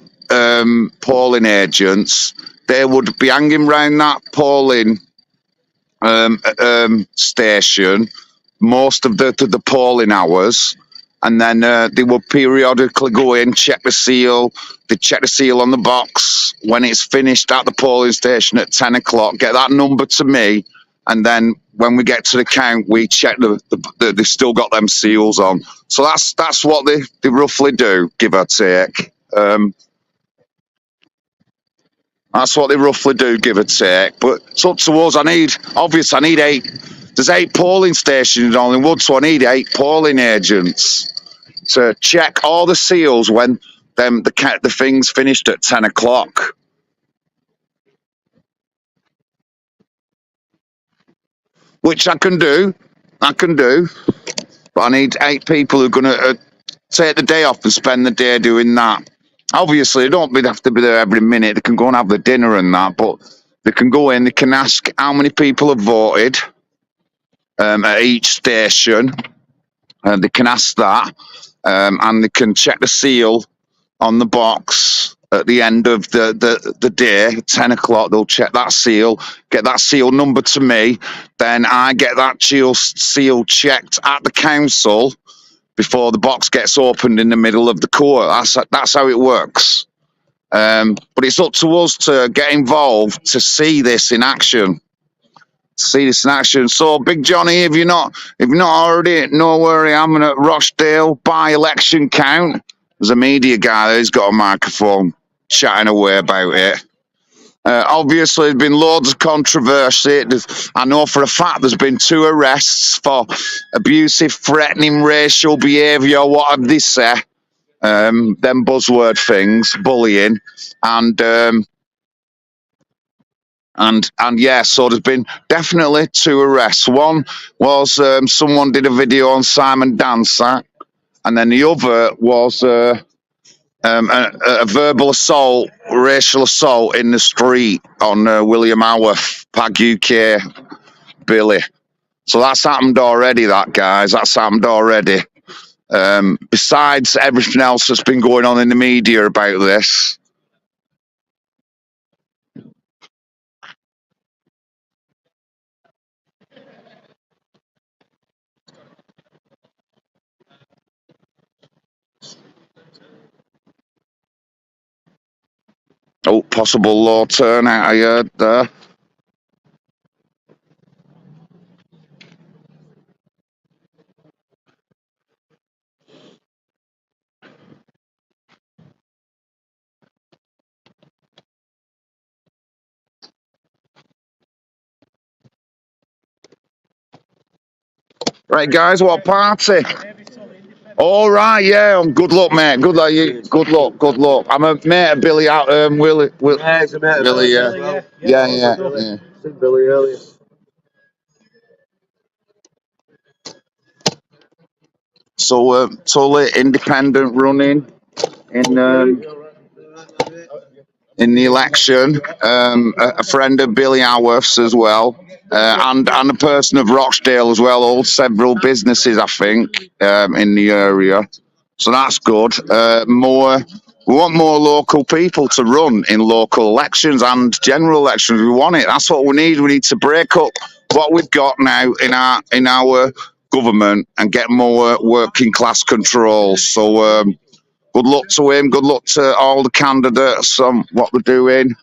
polling agents. They would be hanging around that polling station most of the polling hours, and then they would periodically go in, check the seal. They check the seal on the box when it's finished at the polling station at 10 o'clock. Get that number to me, and then when we get to the count, we check they still got them seals on. So that's what they roughly do, give or take. That's what they roughly do, give or take. But it's up to us. I need 8. There's 8 polling stations in Hollingwood, so I need 8 polling agents to check all the seals when the thing's finished at 10 o'clock. Which I can do. But I need 8 people who are going to take the day off and spend the day doing that. Obviously, they don't have to be there every minute. They can go and have the dinner and that, but they can go in, they can ask how many people have voted at each station. They can ask that, and they can check the seal on the box at the end of the day, 10 o'clock. They'll check that seal, get that seal number to me. Then I get that seal checked at the council before the box gets opened in the middle of the court. That's how it works. But it's up to us to get involved to see this in action. So, Big Johnny, if you're not already know where I am at Rochdale By Election count, there's a media guy there. He's got a microphone chatting away about it. Obviously, there's been loads of controversy. I know for a fact there's been 2 arrests for abusive, threatening, racial behaviour, whatever they say. Them buzzword things, bullying, and yeah, so there's been definitely 2 arrests. One was someone did a video on Simon Dancer, and then the other was a verbal assault, racial assault in the street on William Howarth, PAG UK, Billy. So that's happened already, that's happened already. Besides everything else that's been going on in the media about this. Oh, possible law turnout, I heard there. Right, guys, what party? All right, yeah. Good luck, mate. Good luck, you. Good luck. I'm a mate of Billy out. Willie. Yeah, he's a mate of Billy. Yeah. Seen Billy earlier. So, totally independent running in the election. A friend of Billy Howarth's as well, and a person of Rochdale as well. Owns several businesses, I think, in the area. So that's good. We want more local people to run in local elections and general elections. We want it. That's what we need. We need to break up what we've got now in our government and get more working class control. So good luck to him. Good luck to all the candidates on what they're doing.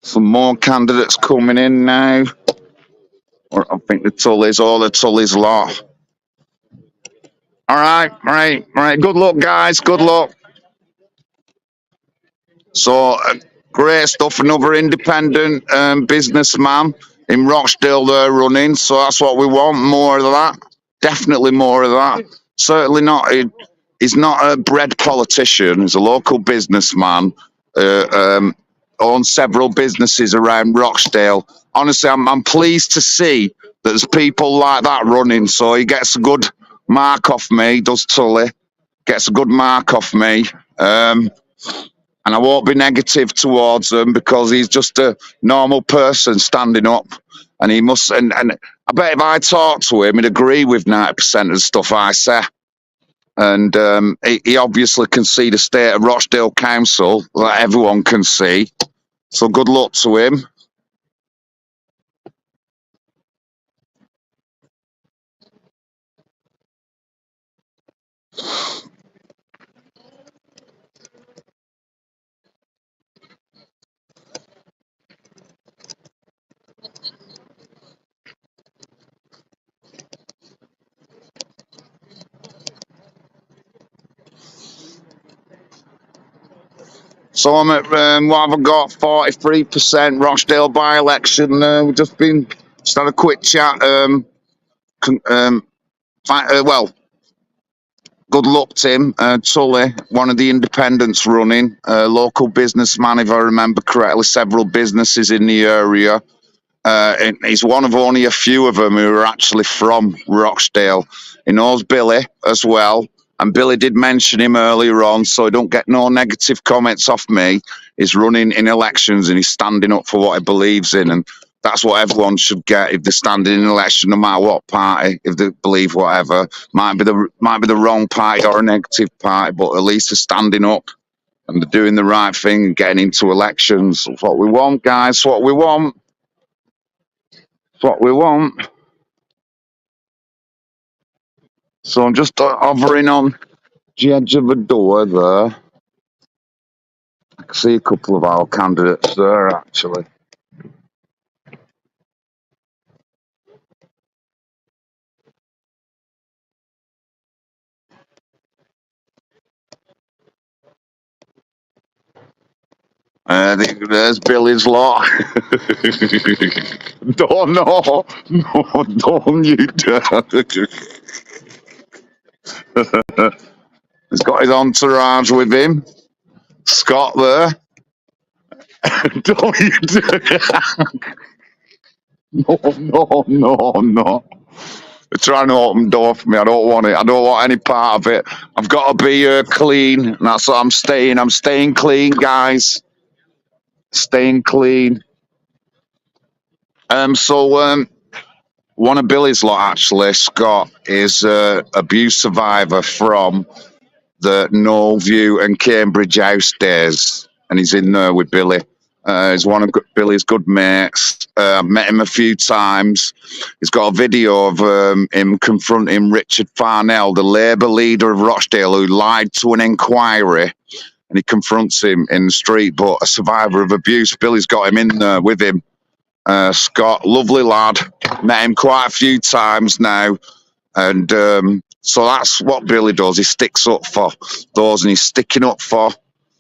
Some more candidates coming in now. Or I think the Tully's lot. All right. Good luck, guys. Good luck. So, great stuff. Another independent businessman in Rochdale there running. So that's what we want. More of that. Definitely more of that. Certainly not. He's not a bred politician. He's a local businessman. Owns several businesses around Rochdale. Honestly, I'm pleased to see that there's people like that running. So he gets a good mark off me. Does Tully? Gets a good mark off me. and I won't be negative towards him because he's just a normal person standing up, and he must. And I bet if I talk to him, he'd agree with 90% of the stuff I say. And he obviously can see the state of Rochdale Council that everyone can see. So good luck to him. So I'm at, what have I got? 43% Rochdale by election. We've just had a quick chat. Well, good luck, Tim. Tully, one of the independents running, local businessman, if I remember correctly, several businesses in the area. And he's one of only a few of them who are actually from Rochdale. He knows Billy as well. And Billy did mention him earlier on, so he don't get no negative comments off me. He's running in elections and he's standing up for what he believes in. And that's what everyone should get if they're standing in an election, no matter what party, if they believe whatever. Might be the wrong party or a negative party, but at least they're standing up and they're doing the right thing and getting into elections. It's what we want, guys. What we want. It's what we want. So I'm just hovering on the edge of the door there. I can see a couple of our candidates there, actually. There's Billy's lot. Don't know. No, don't you dare. He's got his entourage with him. Scott there. Don't you dare. No. They're trying to open the door for me. I don't want it. I don't want any part of it. I've got to be clean. And that's what I'm staying. I'm staying clean, guys. Staying clean. So one of Billy's lot, actually, Scott, is abuse survivor from the No View and Cambridge House days, and he's in there with Billy. He's one of Billy's good mates. I've met him a few times. He's got a video of him confronting Richard Farnell, the Labour leader of Rochdale, who lied to an inquiry, and he confronts him in the street, but a survivor of abuse. Billy's got him in there with him. Scott, lovely lad. Met him quite a few times now. And so that's what Billy does. He sticks up for those, and he's sticking up for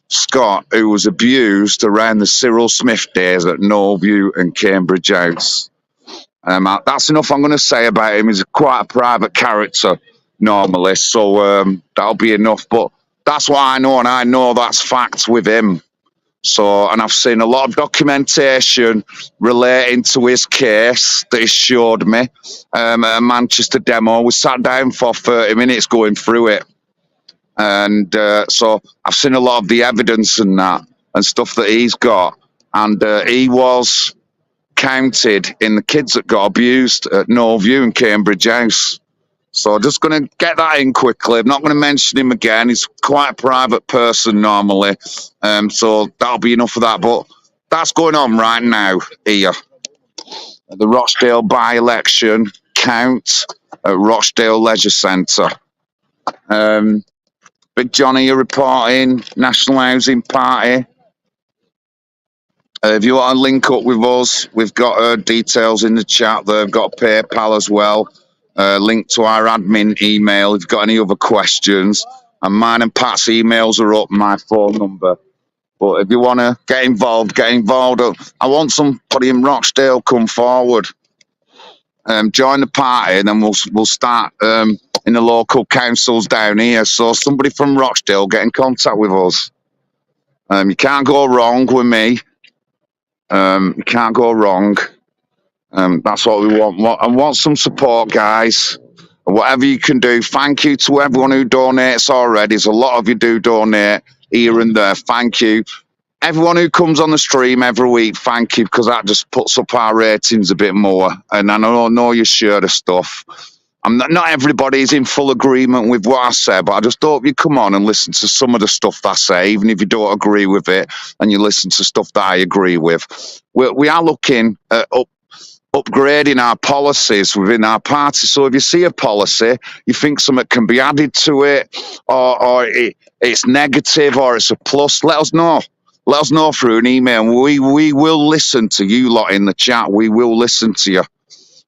Scott, who was abused around the Cyril Smith days at No View and Cambridge House. That's enough I'm going to say about him. He's quite a private character normally, so that'll be enough. But that's what I know, and I know that's facts with him. So, and I've seen a lot of documentation relating to his case that he showed me at a Manchester demo. We sat down for 30 minutes going through it. And so I've seen a lot of the evidence and that and stuff that he's got. And he was counted in the kids that got abused at No View in Cambridge House. So just going to get that in quickly. I'm not going to mention him again. He's quite a private person normally. So that'll be enough of that. But that's going on right now here. The Rochdale by-election count at Rochdale Leisure Centre. Big Johnny, you're reporting National Housing Party. If you want to link up with us, we've got details in the chat there. We've got PayPal as well. Link to our admin email if you've got any other questions. And mine and Pat's emails are up, my phone number. But if you want to get involved, get involved. I want somebody in Rochdale come forward. Join the party, and then we'll start in the local councils down here. So somebody from Rochdale, get in contact with us. You can't go wrong with me. You can't go wrong. That's what we want. I want some support, guys. Whatever you can do. Thank you to everyone who donates already. There's a lot of you do donate. here and there. Thank you. Everyone who comes on the stream every week, thank you, because that just puts up our ratings a bit more. And I know you share the stuff. Not everybody is in full agreement with what I say, but I just hope you come on and listen to some of the stuff that I say, even if you don't agree with it, and you listen to stuff that I agree with. We are looking at upgrading our policies within our party. So if you see a policy, you think something can be added to it, or it's negative, or it's a plus, let us know. Let us know through an email. We will listen to you lot in the chat. We will listen to you.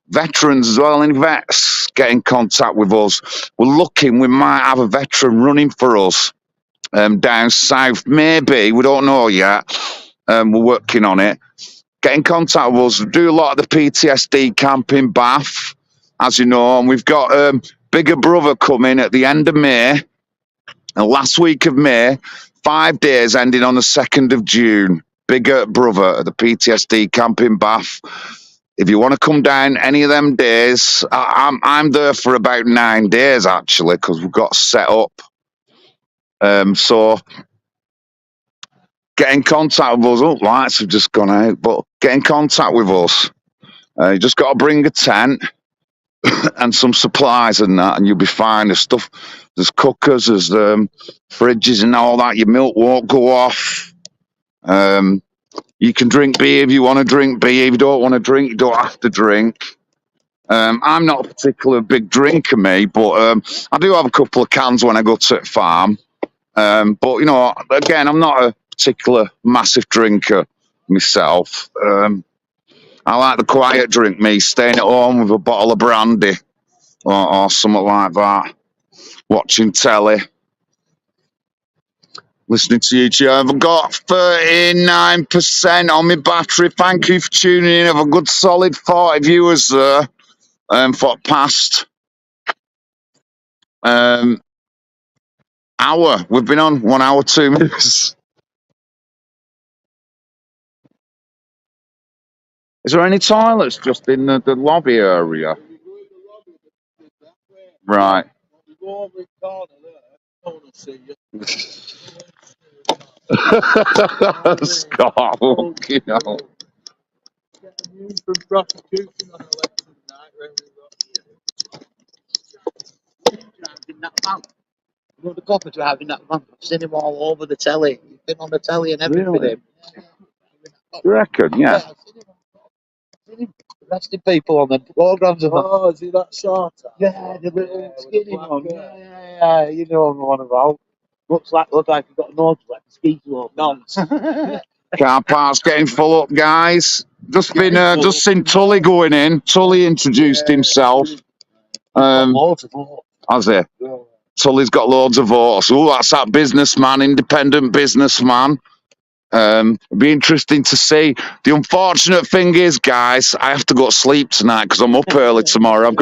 Veterans as well, any vets, get in contact with us. We're looking, we might have a veteran running for us down south. Maybe, we don't know yet. We're working on it. Get in contact with us. We do a lot of the PTSD camp in Bath, as you know, and we've got Bigger Brother coming at the end of May, and last week of May, 5 days ending on the 2nd of June. Bigger Brother at the PTSD camp in Bath. If you want to come down any of them days, I'm there for about 9 days actually, because we've got set up. So get in contact with us. Oh, lights have just gone out, but get in contact with us. You just got to bring a tent and some supplies and that, and you'll be fine. There's stuff, there's cookers, there's fridges and all that. Your milk won't go off. You can drink beer if you want to drink beer. If you don't want to drink, you don't have to drink. I'm not a particular big drinker, me, but I do have a couple of cans when I go to the farm. But, you know, again, I'm not a particular massive drinker myself. I like the quiet drink, me, staying at home with a bottle of brandy or something like that, watching telly, listening to YouTube. I've got 39% on my battery. Thank you for tuning in. Have a good solid 40 viewers there for the past hour. We've been on 1 hour, 2 minutes. Is there any toilets just in the lobby area? Right. Scott, you know. The coppers were having that man. I've seen him all over the telly. He's been on the telly and everything with Really? him. You reckon? Yeah. I've seen him arresting people on the programmes and that. Oh, is he that short? Yeah, the little skinny one. Yeah, you know what I'm on about. Looks like he's got a nose like a ski slope. Nonce. Car park's getting full up, guys. Just seen Tully going in. Tully introduced himself. Loads of votes. Has he? Yeah. Tully's got loads of votes. Oh, that's that businessman, independent businessman. It'd be interesting to see. The unfortunate thing is, guys, I have to go to sleep tonight because I'm up early tomorrow. I've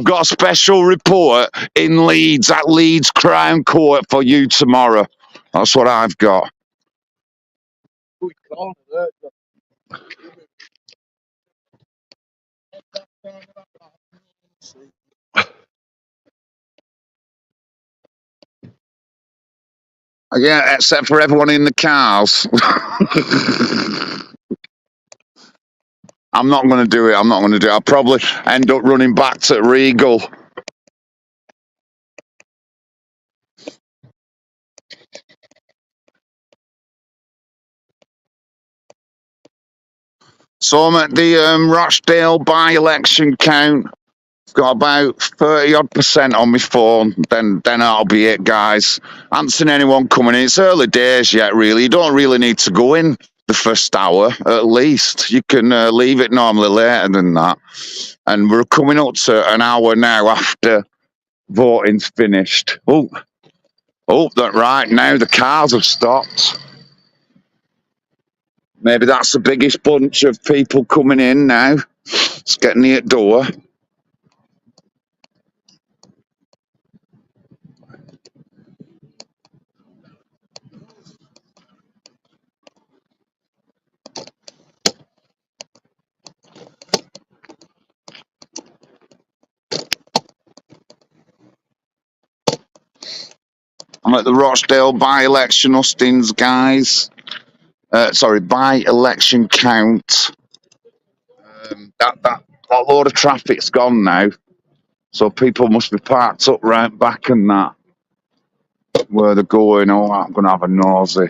got a special report in Leeds at Leeds Crown Court for you tomorrow. That's what I've got. Yeah, except for everyone in the cars. I'm not going to do it. I'll probably end up running back to Regal. So I'm at the Rochdale By Election count. Got about 30% on my phone. Then that'll be it, guys. I haven't seen anyone coming in. It's early days yet, really. You don't really need to go in the first hour, at least. You can leave it normally later than that. And we're coming up to an hour now after voting's finished. Oh, that right now the cars have stopped. Maybe that's the biggest bunch of people coming in now. It's getting near the door. I'm at the Rochdale by election hustings, guys. Sorry, by election count. That load of traffic's gone now, so people must be parked up right back and that where they're going. Oh, I'm gonna have a nosy.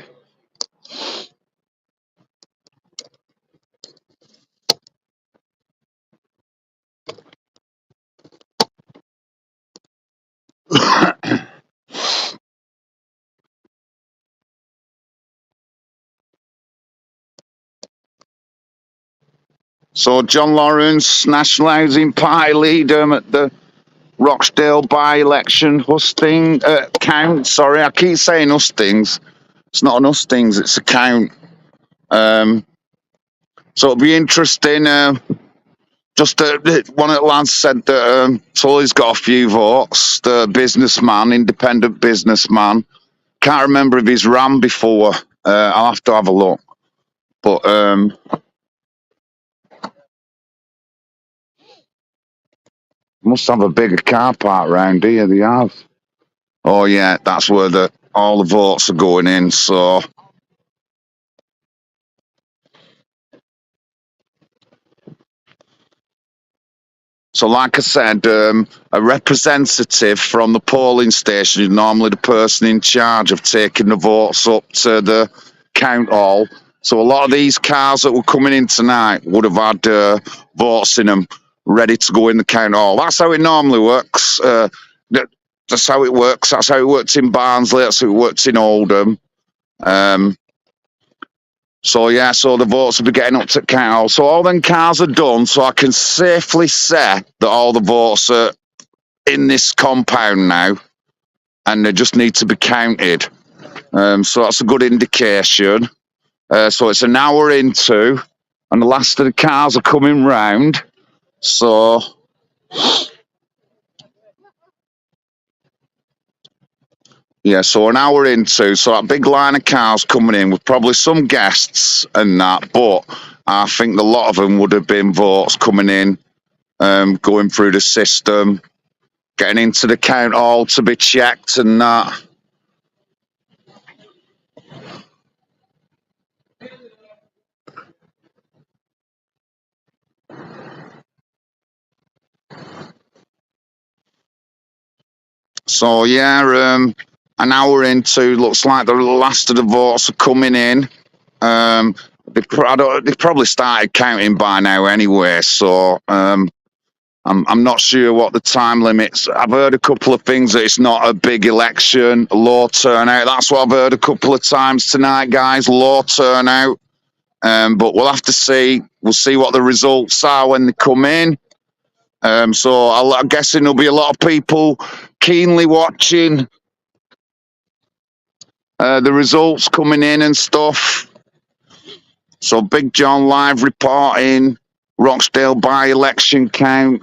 So John Lawrence, National Housing Party leader at the Rochdale by election husting count. Sorry, I keep saying hustings. It's not an hustings, it's a count. So it'll be interesting. Just one of the lads said that Tully's got a few votes. The businessman, independent businessman. Can't remember if he's ran before. I'll have to have a look. But must have a bigger car park round here. They have. Oh yeah, that's where all the votes are going in. So. So, like I said, a representative from the polling station is normally the person in charge of taking the votes up to the count hall. So, a lot of these cars that were coming in tonight would have had votes in them ready to go in the count hall. That's how it normally works. That's how it works. That's how it worked in Barnsley. That's how it worked in Oldham. So yeah, so the votes will be getting up to count hall. So all them cars are done, so I can safely say that all the votes are in this compound now, and they just need to be counted. So that's a good indication. So it's an hour into, and the last of the cars are coming round. So yeah, so an hour into, so that big line of cars coming in with probably some guests and that, but I think a lot of them would have been votes coming in, going through the system, getting into the count hall to be checked and that. So yeah, an hour into, looks like the last of the votes are coming in. They probably started counting by now anyway, so I'm not sure what the time limits. I've heard a couple of things that it's not a big election, low turnout. That's what I've heard a couple of times tonight, guys. Low turnout. But we'll have to see. We'll see what the results are when they come in. So I'm guessing there'll be a lot of people keenly watching the results coming in and stuff. So Big John live reporting, Rochdale by election count.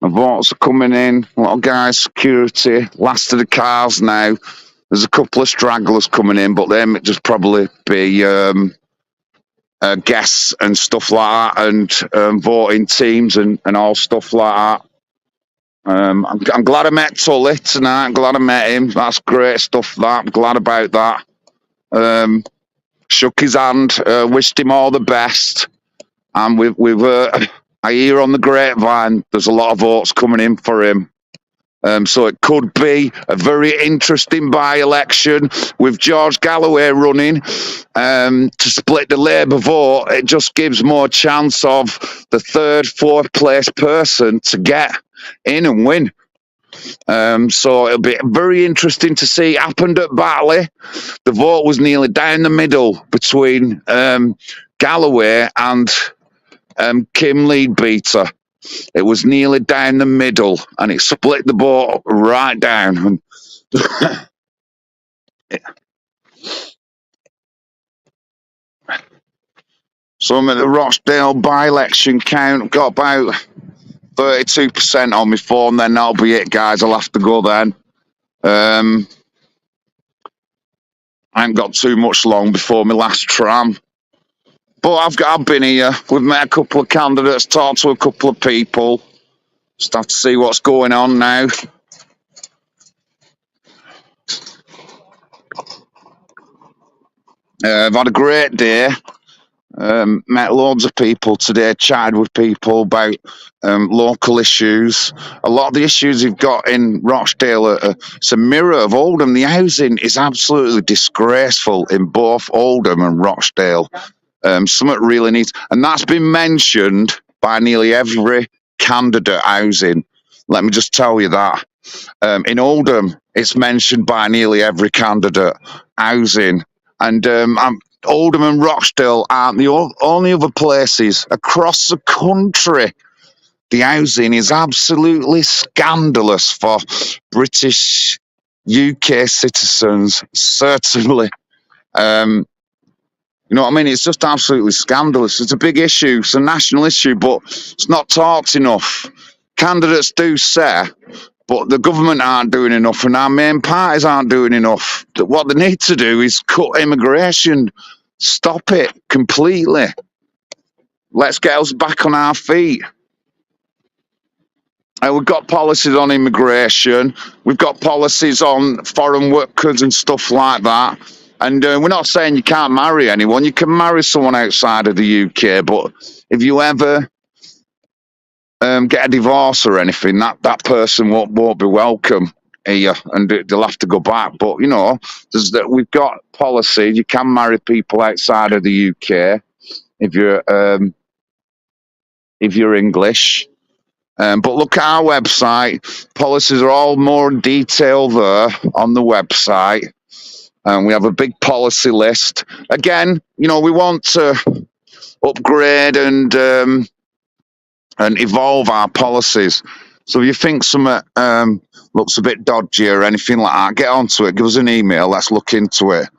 The votes are coming in. A lot of guys, security, last of the cars now. There's a couple of stragglers coming in, but they might just probably be guests and stuff like that, and voting teams and all stuff like that. I'm glad I met Tully tonight. I'm glad I met him. That's great stuff. That I'm glad about that. Shook his hand, wished him all the best, and I hear on the grapevine there's a lot of votes coming in for him. So it could be a very interesting by-election with George Galloway running to split the Labour vote. It just gives more chance of the third, fourth place person to get in and win. So it'll be very interesting to see. It happened at Batley. The vote was nearly down the middle between Galloway and Kim Leadbeater. It was nearly down the middle, and it split the vote right down. So I'm at the Rochdale by-election count. Got about 32% on my phone. Then that'll be it, guys. I'll have to go then. I ain't got too much long before my last tram. But I've been here. We've met a couple of candidates, talked to a couple of people. Just have to see what's going on now. I've had a great day. Met loads of people today, chatted with people about local issues. A lot of the issues you've got in Rochdale it's a mirror of Oldham. The housing is absolutely disgraceful in both Oldham and Rochdale. Something really needs, and that's been mentioned by nearly every candidate housing. Let me just tell you that. In Oldham, it's mentioned by nearly every candidate housing. And Oldham and Rochdale aren't the only other places across the country. The housing is absolutely scandalous for British UK citizens, certainly. You know what I mean? It's just absolutely scandalous. It's a big issue. It's a national issue, but it's not talked enough. Candidates do say, but the government aren't doing enough, and our main parties aren't doing enough. What they need to do is cut immigration, stop it completely. Let's get us back on our feet. We've got policies on immigration. We've got policies on foreign workers and stuff like that. And we're not saying you can't marry anyone. You can marry someone outside of the UK, but if you ever get a divorce or anything, that person won't be welcome here, and they'll have to go back. But you know, we've got policies. You can marry people outside of the UK if you're English. But look at our website. Policies are all more in detail there on the website. We have a big policy list. Again, you know, we want to upgrade and evolve our policies. So if you think something looks a bit dodgy or anything like that, get onto it. Give us an email. Let's look into it.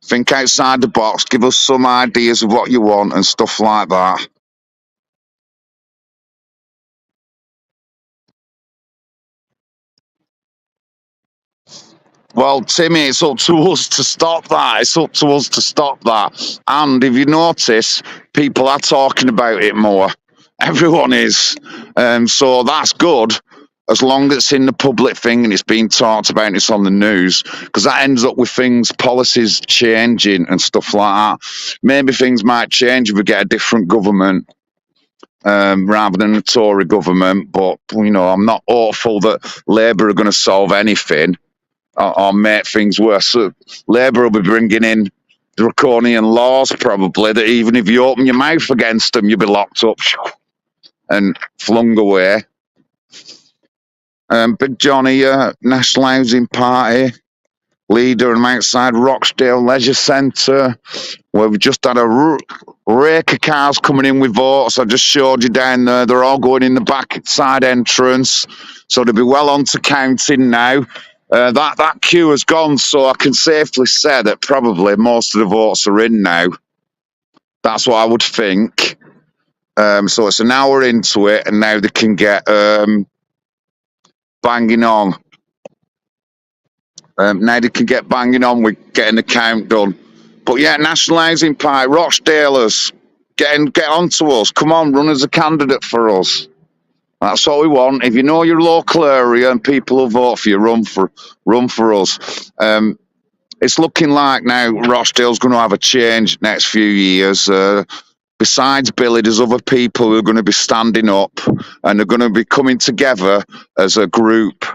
Think outside the box. Give us some ideas of what you want and stuff like that. Well, Timmy, it's up to us to stop that. It's up to us to stop that. And if you notice, people are talking about it more. Everyone is. So that's good, as long as it's in the public thing and it's being talked about and it's on the news, because that ends up with things, policies changing and stuff like that. Maybe things might change if we get a different government. Rather than a Tory government, but you know, I'm not hopeful that Labour are going to solve anything or make things worse. So Labour will be bringing in draconian laws, probably, that even if you open your mouth against them, you'll be locked up and flung away. Big Johnny, National Housing Party leader, and I'm outside Rochdale Leisure Centre, where we've just had a rake of cars coming in with votes. I just showed you down there. They're all going in the back side entrance, so they'll be well on to counting now. That queue has gone, so I can safely say that probably most of the votes are in now. That's what I would think. So it's an hour into it, and now they can get banging on. Now they can get banging on with getting the count done. But yeah, National Housing Party, Rochdalers, get onto us. Come on, run as a candidate for us. That's what we want. If you know your local area and people will vote for you, run for us. It's looking like now Rochdale's going to have a change next few years. Besides Billy, there's other people who are going to be standing up and they're going to be coming together as a group.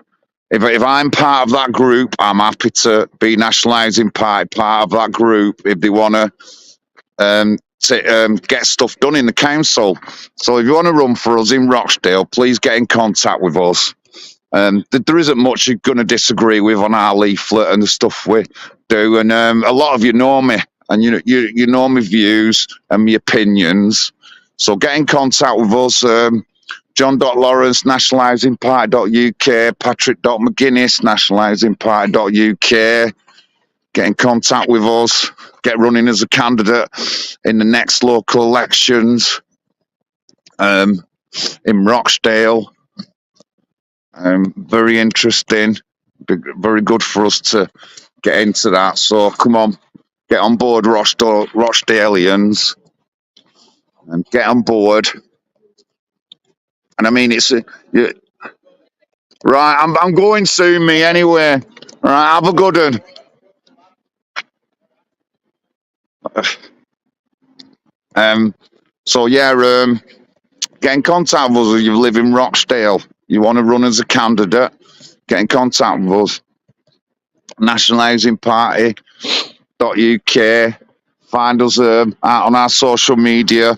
If I'm part of that group, I'm happy to be National Housing Party part of that group if they want to get stuff done in the council. So if you want to run for us in Rochdale, please get in contact with us. There isn't much you're going to disagree with on our leaflet and the stuff we do, and a lot of you know me, and you know my views and my opinions. So get in contact with us. John.lawwrence, nationalhousingparty.uk, patrick.mcginnis, nationalhousingparty.uk. Get in contact with us. Get running as a candidate in the next local elections in Rochdale. Very interesting. Very good for us to get into that. So come on, get on board, Rochdalians, and get on board. And I mean, right. I'm going soon, me anyway. Right, have a good one. So yeah, get in contact with us if you live in Rochdale. You want to run as a candidate, get in contact with us. National Housing Party.uk. Find us out on our social media.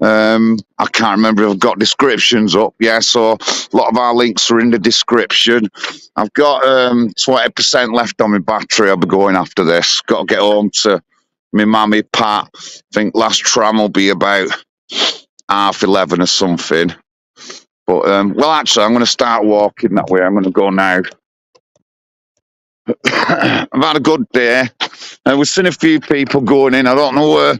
I can't remember if I've got descriptions up. Yeah, so a lot of our links are in the description. I've got 20% left on my battery. I'll be going after this. Got to get home to my mammy, Pat. I think last tram will be about 11:30 or something. But, well, actually, I'm going to start walking that way. I'm going to go now. I've had a good day. We've seen a few people going in. I don't know where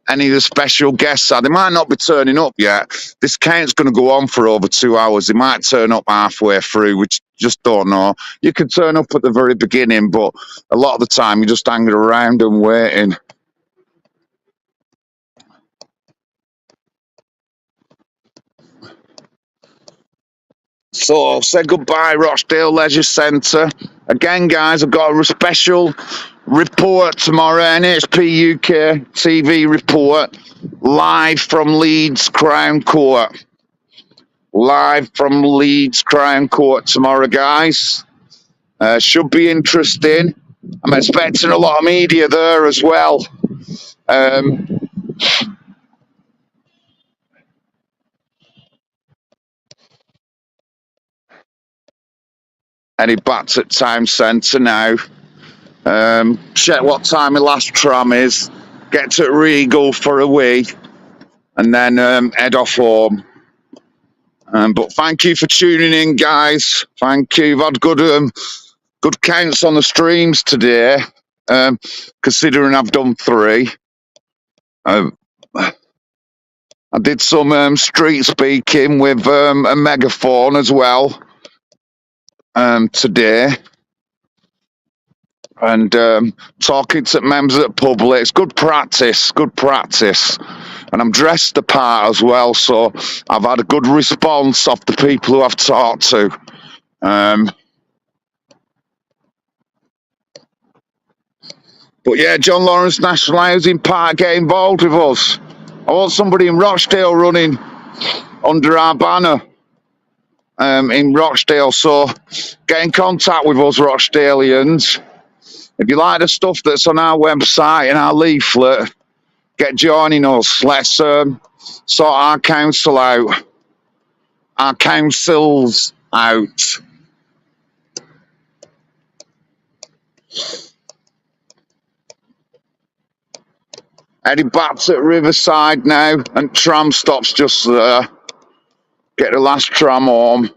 any of the special guests are. They might not be turning up yet. This count's going to go on for over 2 hours. They might turn up halfway through, which just don't know. You can turn up at the very beginning, but a lot of the time you're just hanging around and waiting. So, say goodbye, Rochdale Leisure Centre. Again, guys, I've got a special report tomorrow, NHPUK TV report, live from Leeds Crown Court. Live from Leeds Crown Court tomorrow, guys. Should be interesting. I'm expecting a lot of media there as well. Heading back to Town Centre now. Check what time my last tram is. Get to Regal for a wee. And then head off home. But thank you for tuning in, guys. Thank you. I've had good counts on the streams today, considering I've done 3. I did some street speaking with a megaphone as well today. And talking to members of the public. It's good practice, good practice. And I'm dressed the part as well, so I've had a good response off the people who I've talked to. But yeah, John Lawrence, National Housing Party, get involved with us. I want somebody in Rochdale running under our banner in Rochdale, so get in contact with us, Rochdalians. If you like the stuff that's on our website and our leaflet, get joining us. Let's sort our council out. Our councils out. Heading back to Riverside now, and tram stops just there. Get the last tram home.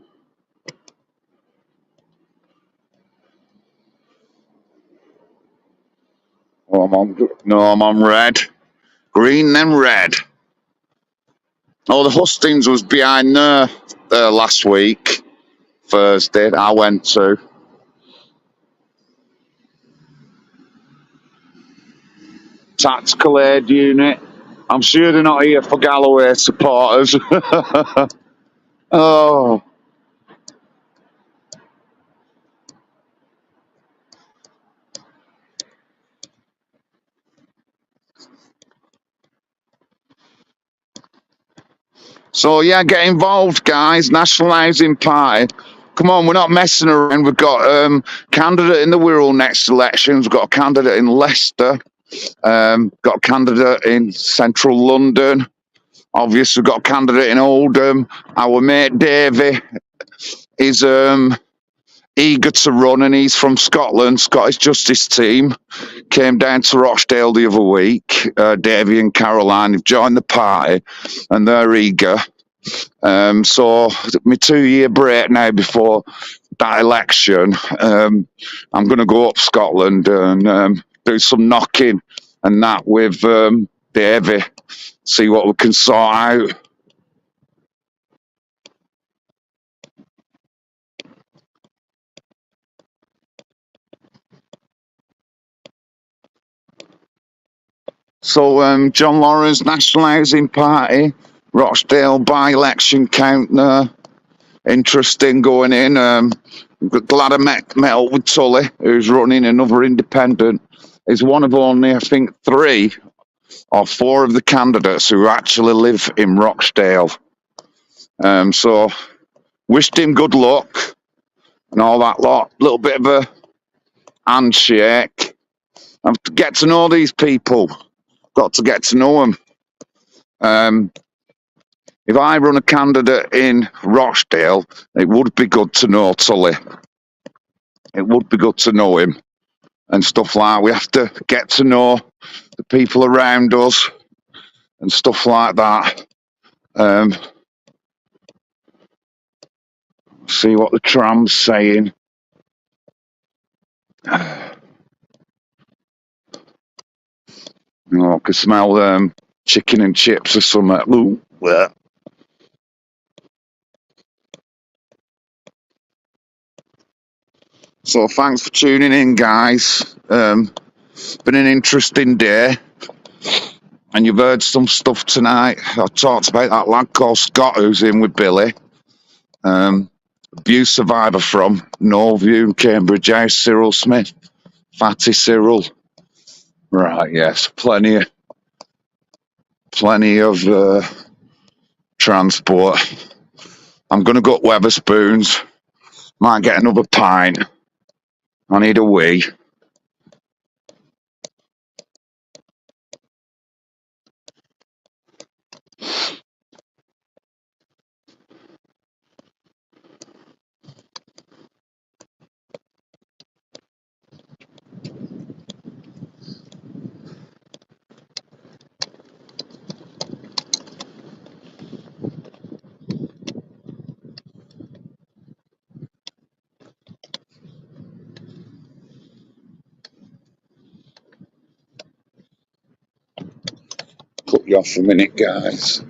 Oh, I'm on red. Green, then red. Oh, the hustings was behind there last week, Thursday, I went to. Tactical aid unit. I'm sure they're not here for Galloway supporters. Oh. So yeah, get involved, guys. National Housing Party. Come on, we're not messing around. We've got a candidate in the Wirral next elections. We've got a candidate in Leicester. Got a candidate in Central London. Obviously, we've got a candidate in Oldham. Our mate Davy is eager to run, and he's from Scotland, Scottish Justice Team. Came down to Rochdale the other week. Davy and Caroline have joined the party, and they're eager. So my 2-year break now before that election, I'm going to go up Scotland and do some knocking and that with Davy, see what we can sort out. So John Lawrence, National Housing Party, Rochdale By Election count there. Interesting going in. Glad I met up with Tully, who's running another independent. He's one of only, I think, 3 are 4 of the candidates who actually live in Rochdale. So wished him good luck and all that lot. Little bit of a handshake. I have to get to know these people. Got to get to know them. If I run a candidate in Rochdale, it would be good to know Tully. It would be good to know him and stuff like that. We have to get to know the people around us and stuff like that. See what the tram's saying. I can smell chicken and chips or something. Ooh, yeah. So thanks for tuning in, guys. Been an interesting day. And you've heard some stuff tonight. I talked about that lad called Scott who's in with Billy. Abuse survivor from Norview, Cambridge House, Cyril Smith. Fatty Cyril. Right, yes. Plenty of transport. I'm going to go to Wetherspoons. Might get another pint. I need a wee. Cut you off a minute, guys.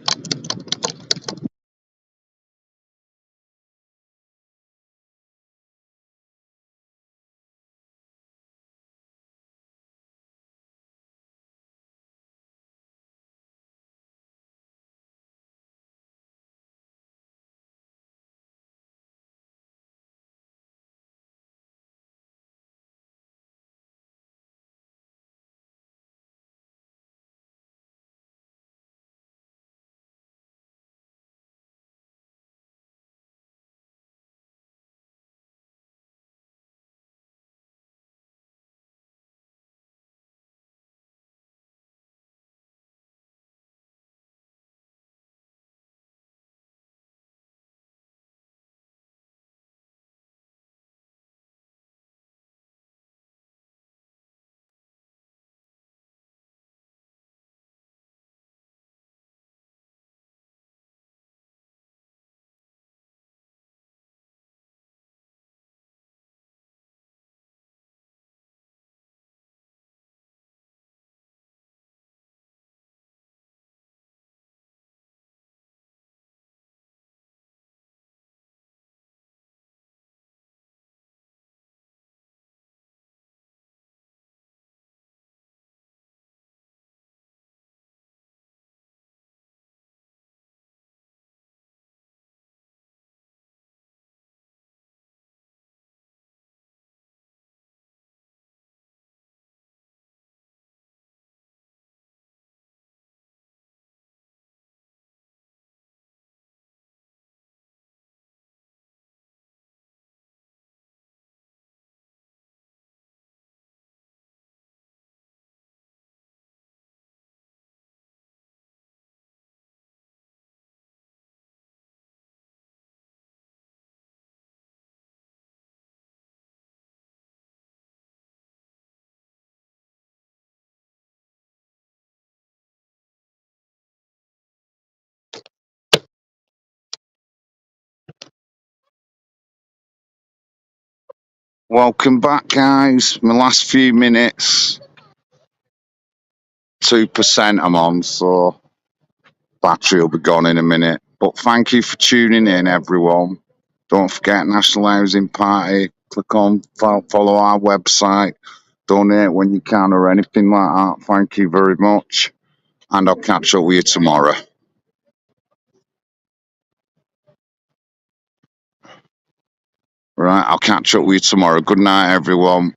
Welcome back, guys. My last few minutes. 2% I'm on, so battery will be gone in a minute. But thank you for tuning in, everyone. Don't forget National Housing Party. Click on follow our website. Donate when you can or anything like that. Thank you very much. And I'll catch up with you tomorrow. Right, I'll catch up with you tomorrow. Good night, everyone.